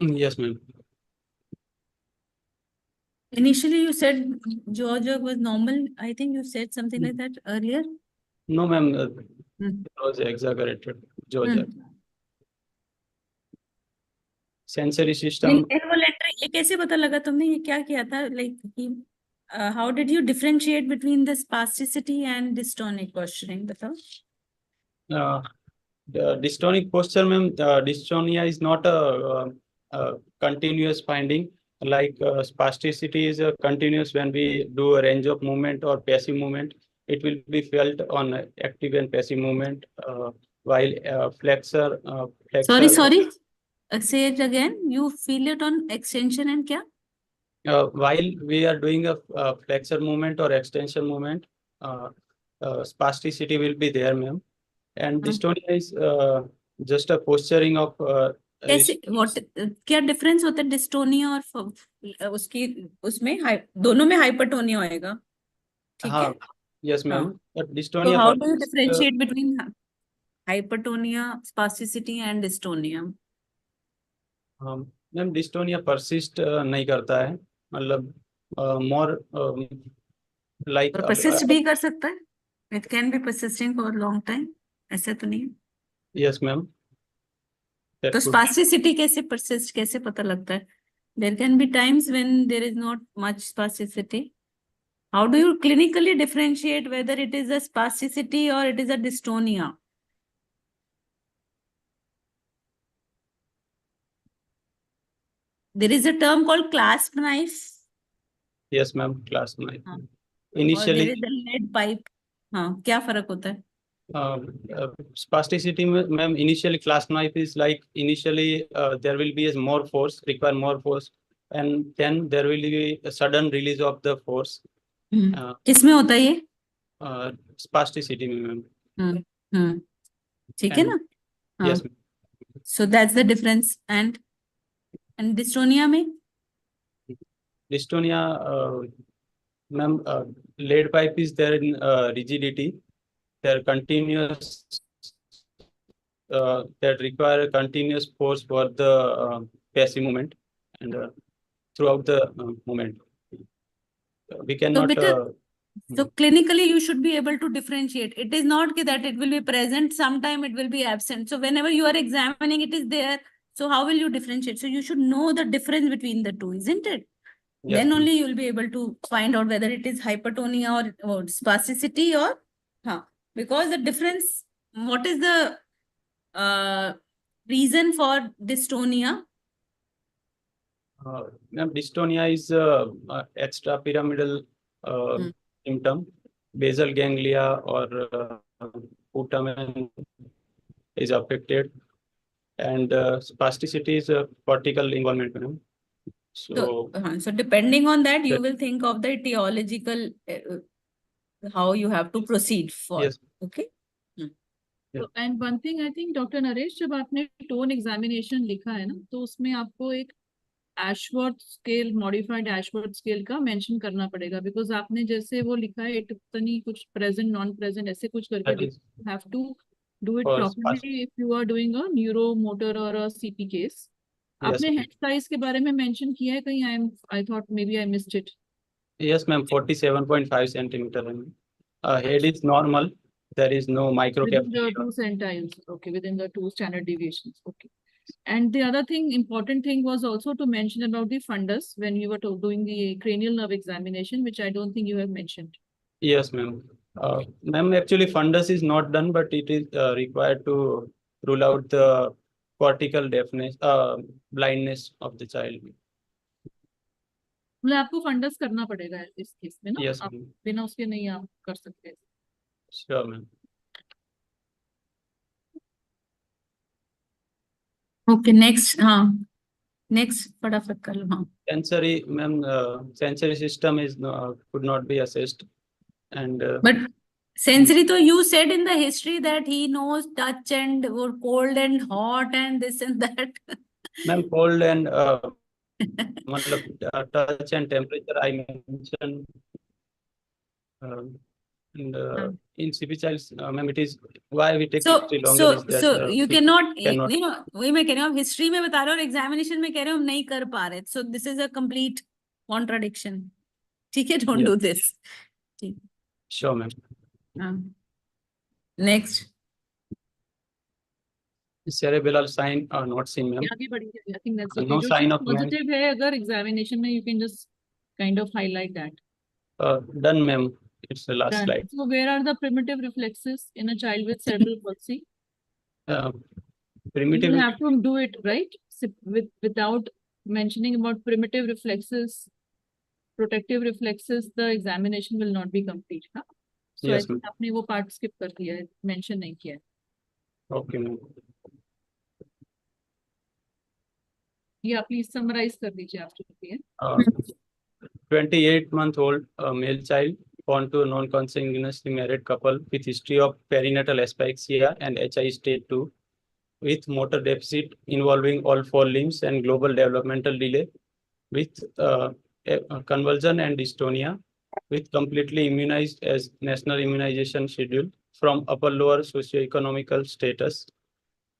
Yes, ma'am. Initially, you said jaw jerk was normal. I think you said something like that earlier. No, ma'am. It was exaggerated. Jaw jerk. Sensory system. Involuntary, ये कैसे पता लगा तुमने? ये क्या किया था? Like How did you differentiate between the spasticity and dystonic posturing? बताओ. The dystonic posture, ma'am, dystonia is not a continuous finding. Like spasticity is a continuous when we do a range of movement or passive movement. It will be felt on active and passive movement. While flexor. Sorry. Say it again. You feel it on extension and क्या? While we are doing a flexor movement or extension movement, spasticity will be there, ma'am. And dystonia is just a posturing of कैसे क्या difference होता है dystonia और उसकी उसमें दोनों में हाइपरटोनिया होएगा. ठीक है. Yes, ma'am. But So dystonia. how do you differentiate between hypertonia, spasticity and dystonia? Ma'am dystonia persist नहीं करता है, मतलब more like persist भी कर सकता है. It can be persisting for a long time. ऐसा तो नहीं. Yes, ma'am. तो spasticity कैसे persist, कैसे पता लगता है? There can be times when there is not much spasticity. How do you clinically differentiate whether it is a spasticity or it is a dystonia? There is a term called clasp knife. Yes, ma'am. Clasp knife. Initially, or there is a lead pipe. क्या फर्क होता है? Spasticity, ma'am, initially clasp knife is like initially there will be require more force, and then there will be a sudden release of the force. किसमें होता है ये? Spasticity में, ma'am. ठीक है ना? Yes. So that's the difference. And dystonia में? Dystonia, ma'am, lead pipe is there in rigidity. They're continuous. That require continuous force for the passive movement and throughout the movement. We cannot. So clinically, you should be able to differentiate. It is not that it will be present, sometime it will be absent. So whenever you are examining, it is there. So how will you differentiate? So you should know the difference between the two, isn't it? Yes. Then only you will be able to find out whether it is hypertonia or spasticity or because the difference, what is the reason for dystonia? Dystonia is extrapyramidal symptom. Basal ganglia or putamen is affected, and spasticity is a cortical involvement. So depending on that, you will think of the etiological how you have to proceed for. Yes. Okay. So, and one thing I think Dr. Naresh, जब आपने tone examination लिखा है ना, तो उसमें आपको एक Ashworth scale, modified Ashworth scale का mention करना पड़ेगा, because आपने जैसे वो लिखा है it नहीं कुछ present, non-present ऐसे कुछ करके you have to do it properly if you are doing a neuromotor or a CP case. आपने head size के बारे में mention किया है कहीं? I thought maybe I missed it. Yes, ma'am. 47.5 centimeter. Head is normal. There is no microcapillary. Within the 2 centiles. Okay, within the 2 standard deviations. Okay. And the other thing, important thing was also to mention about the fundus when you were doing the cranial nerve examination, which I don't think you have mentioned. Yes, ma'am. Ma'am, actually fundus is not done, but it is required to rule out the cortical deafness, blindness of the child. मतलब आपको funds करना पड़ेगा इस case में ना? Yes, आप बिना उसके नहीं आप कर सकते. Sure, ma'am. Okay, next. Next, फटाफट कर लो. Sensory, ma'am, sensory system is could not be assessed, and but sensory, तो you said in the history that he knows touch and or cold and hot and this and that. ma'am, cold and touch and temperature I mentioned. And in CP childs, ma'am, it is why we take longer. So you cannot, you know, वही मैं कह रही हूँ, history में बता रहे हो और examination में कह रहे हो हम नहीं कर पा रहे. So this is a complete contradiction. ठीक है, don't do this. Sure, ma'am. Next. Cerebellar sign are not seen, ma'am. आगे बढ़िए. I think that's no sign of positive है अगर examination में you can just kind of highlight that. Done, ma'am. It's the last Done. slide. So where are the primitive reflexes in a child with cerebral palsy? Uh, You primitive. will have to do it, right? Without mentioning about primitive reflexes, protective reflexes, the examination will not be complete. Huh? So I Yes, think ma'am. आपने वो part skip कर दिया है, mention नहीं किया है. Okay, ma'am. Yeah, please summarize कर दीजिए after the 28-month-old male child born to a non-consanguineously married couple with history of perinatal asphyxia and HI stage 2 with motor deficit involving all four limbs and global developmental delay with convulsion and dystonia with completely immunized as national immunization schedule from upper lower socioeconomical status.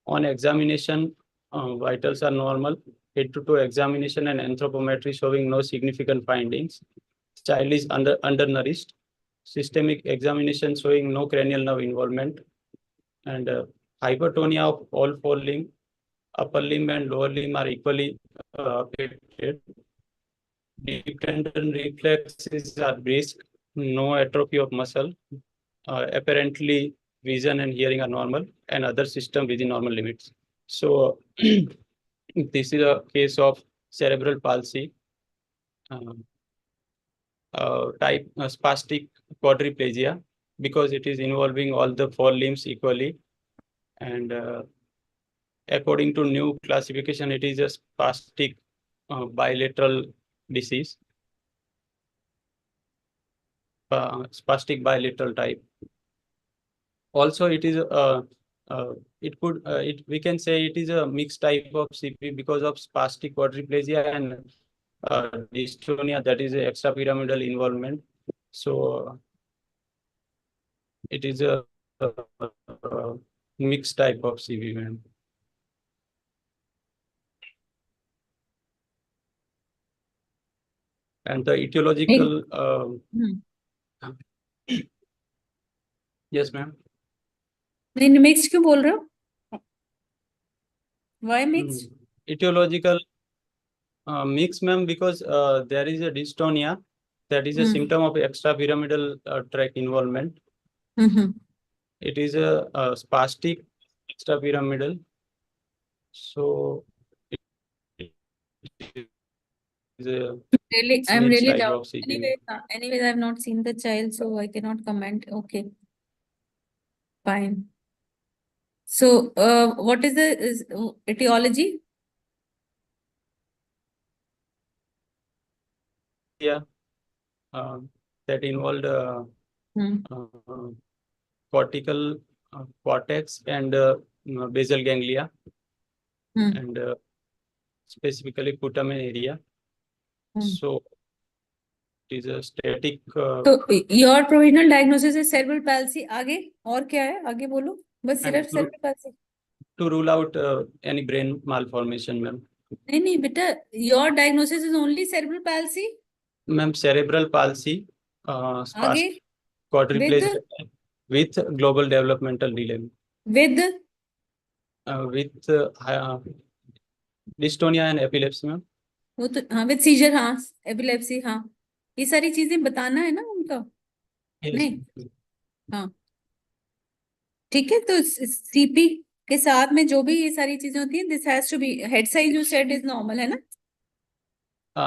On examination, vitals are normal. Head-to-toe examination and anthropometry showing no significant findings. Child is undernourished. Systemic examination showing no cranial nerve involvement. And hypertonia of all four limbs. Upper limb and lower limb are equally affected. Dependent reflexes are brisk. No atrophy of muscle. Apparently, vision and hearing are normal and other system within normal limits. So this is a case of cerebral palsy, type spastic quadriplegia, because it is involving all the four limbs equally. And according to new classification, it is a spastic bilateral disease, spastic bilateral type. Also, it is we can say it is a mixed type of CP because of spastic quadriplegia and dystonia, that is a extrapyramidal involvement. So it is a mixed type of CV, ma'am. And the etiological yes, ma'am. नहीं mix क्यों बोल रहे हो? Why mixed? Etiological mix, ma'am, because there is a dystonia that is a symptom of extrapyramidal tract involvement. It is a spastic extrapyramidal. So it is a Really, I'm mixed really type down. of CP. Anyways, I've not seen the child, so I cannot comment. Okay, fine. So, what is the etiology? Yeah, that involved cortical cortex and basal ganglia, and specifically putamen area. So it is a static. So your provisional diagnosis is cerebral palsy. आगे और क्या है? आगे बोलो. बस सिर्फ cerebral palsy. To rule out any brain malformation, ma'am. नहीं बेटा, your diagnosis is only cerebral palsy. Ma'am, cerebral palsy, आगे quadriplegia with global developmental delay. with dystonia and epilepsy, ma'am. वो तो हाँ, with seizure, हाँ, epilepsy, हाँ, ये सारी चीजें बताना है ना उनका. Yes. नहीं, हाँ, ठीक है. तो सीपी के साथ में जो भी ये सारी चीजें होती हैं, this has to be head size you said is normal, है ना?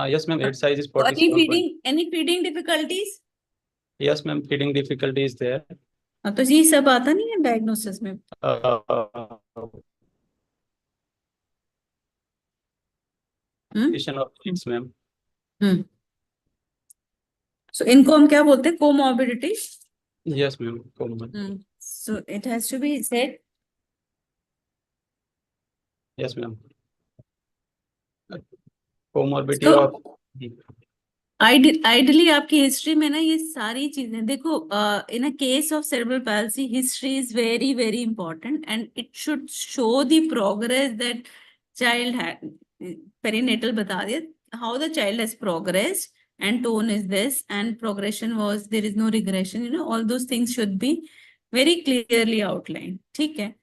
Yes, ma'am. Head size is So 47. any feeding difficulties? Yes, ma'am. Feeding difficulty is there. हाँ, तो ये सब आता नहीं है डायग्नोसिस में. Of kids, ma'am. So इनको हम क्या बोलते हैं? Comorbidity. Yes, ma'am. Common. So it has to be said. Yes, ma'am. Comorbidity So, of. Ideally आपकी हिस्ट्री में ना ये सारी चीजें देखो. In a case of cerebral palsy, history is very very important and it should show the progress that child had. Perinatal बता दिया how the child has progressed and tone is this and progression was there is no regression. All those things should be very clearly outlined. ठीक है.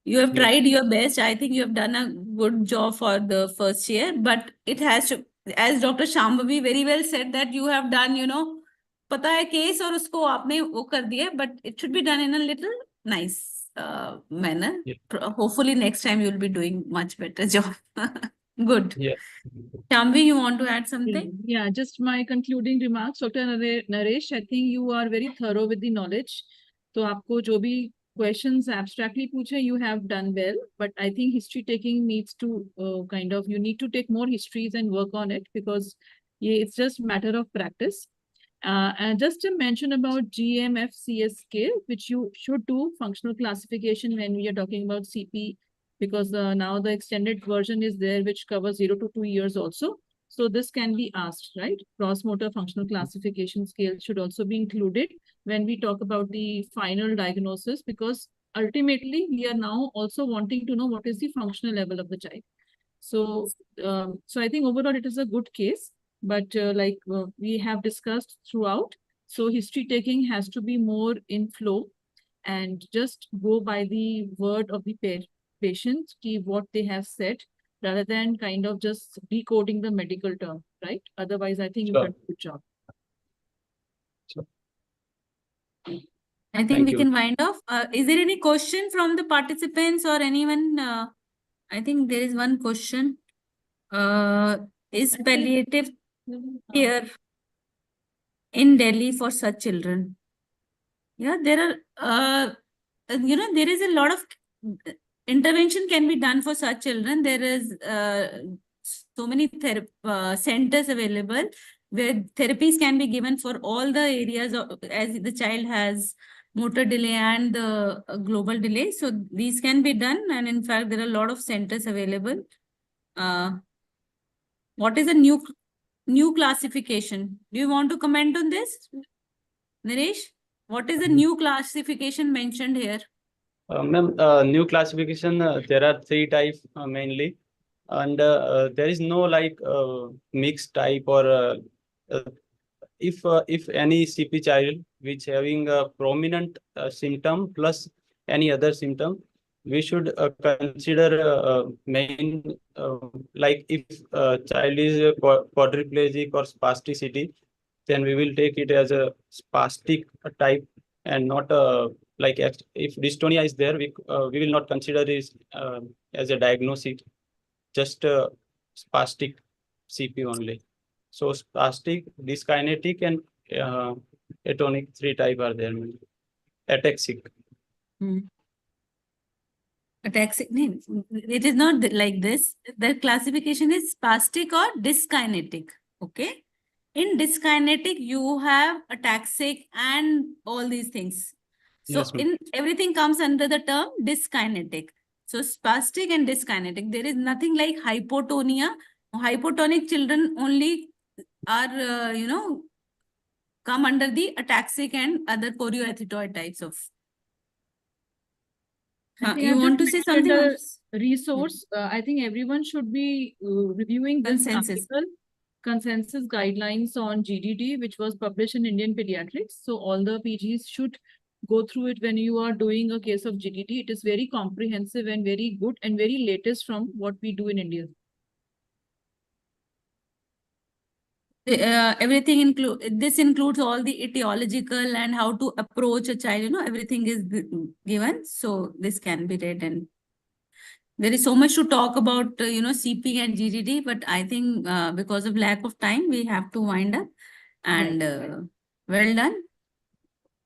You have tried your best. I think you have done a good job for the first year, but it has to, as Dr. Shambhavi very well said, that you have done, पता है case और उसको आपने वो कर दिया, but it should be done in a little nice manner. Yeah. Hopefully next time you'll be doing much better job. Good. Yeah. Shamvi, you want to add something? Yeah, just my concluding remarks. Dr. Naresh, I think you are very thorough with the knowledge. तो आपको जो भी questions abstractly पूछे, you have done well. But I think history taking needs to you need to take more histories and work on it, because it's just matter of practice. And just to mention about GMFCS scale, which you should do functional classification when we are talking about CP, because now the extended version is there, which covers 0 to 2 years also. So this can be asked, right? Cross motor functional classification scale should also be included when we talk about the final diagnosis, because ultimately we are now also wanting to know what is the functional level of the child. So, so I think overall it is a good case, but we have discussed throughout, so history taking has to be more in flow and just go by the word of the patient, what they have said, rather than kind of just decoding the medical term, right? Otherwise, I think you Sure. can do a good job. Sure. I think Thank we you. can wind off. Is there any question from the participants or anyone? I think there is one question. Is palliative care in Delhi for such children? Yeah, there are, there is a lot of intervention can be done for such children. There is so many centers available where therapies can be given for all the areas as the child has motor delay and the global delay. So these can be done. And in fact, there are a lot of centers available. What is a new classification? Do you want to comment on this, Naresh? What is the new classification mentioned here? Ma'am, new classification, there are 3 types mainly, and there is no like mixed type or if any CP child which having a prominent symptom plus any other symptom, we should consider main like if child is quadriplegic or spasticity, then we will take it as a spastic type and not like if dystonia is there, we will not consider it as a diagnosis, just spastic CP only. So spastic, dyskinetic, and atonic 3 type are there. Ataxic. Ataxic, it is not like this. The classification is spastic or dyskinetic. Okay. In dyskinetic, you have ataxic and all these things. So Yes, ma'am. in everything comes under the term dyskinetic. So spastic and dyskinetic. There is nothing like hypotonia. Hypotonic children only are, come under the ataxic and other chorioathetoid types of. I think You I've want to just say mentioned something a else? resource. I think everyone should be reviewing this Consensus. article, consensus guidelines on GDD, which was published in Indian Pediatrics. So all the PGs should go through it when you are doing a case of GDD. It is very comprehensive and very good and very latest from what we do in India. Everything this includes all the etiological and how to approach a child, everything is given. So this can be read, and there is so much to talk about, CP and GDD, but I think because of lack of time, we have to wind up. And well done.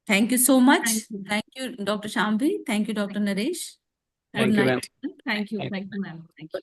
Thank you so much. Thank you, Dr. Shambhi. Thank you, Dr. Naresh. Thank you, ma'am. Thank you. Thank you, ma'am. Thank you.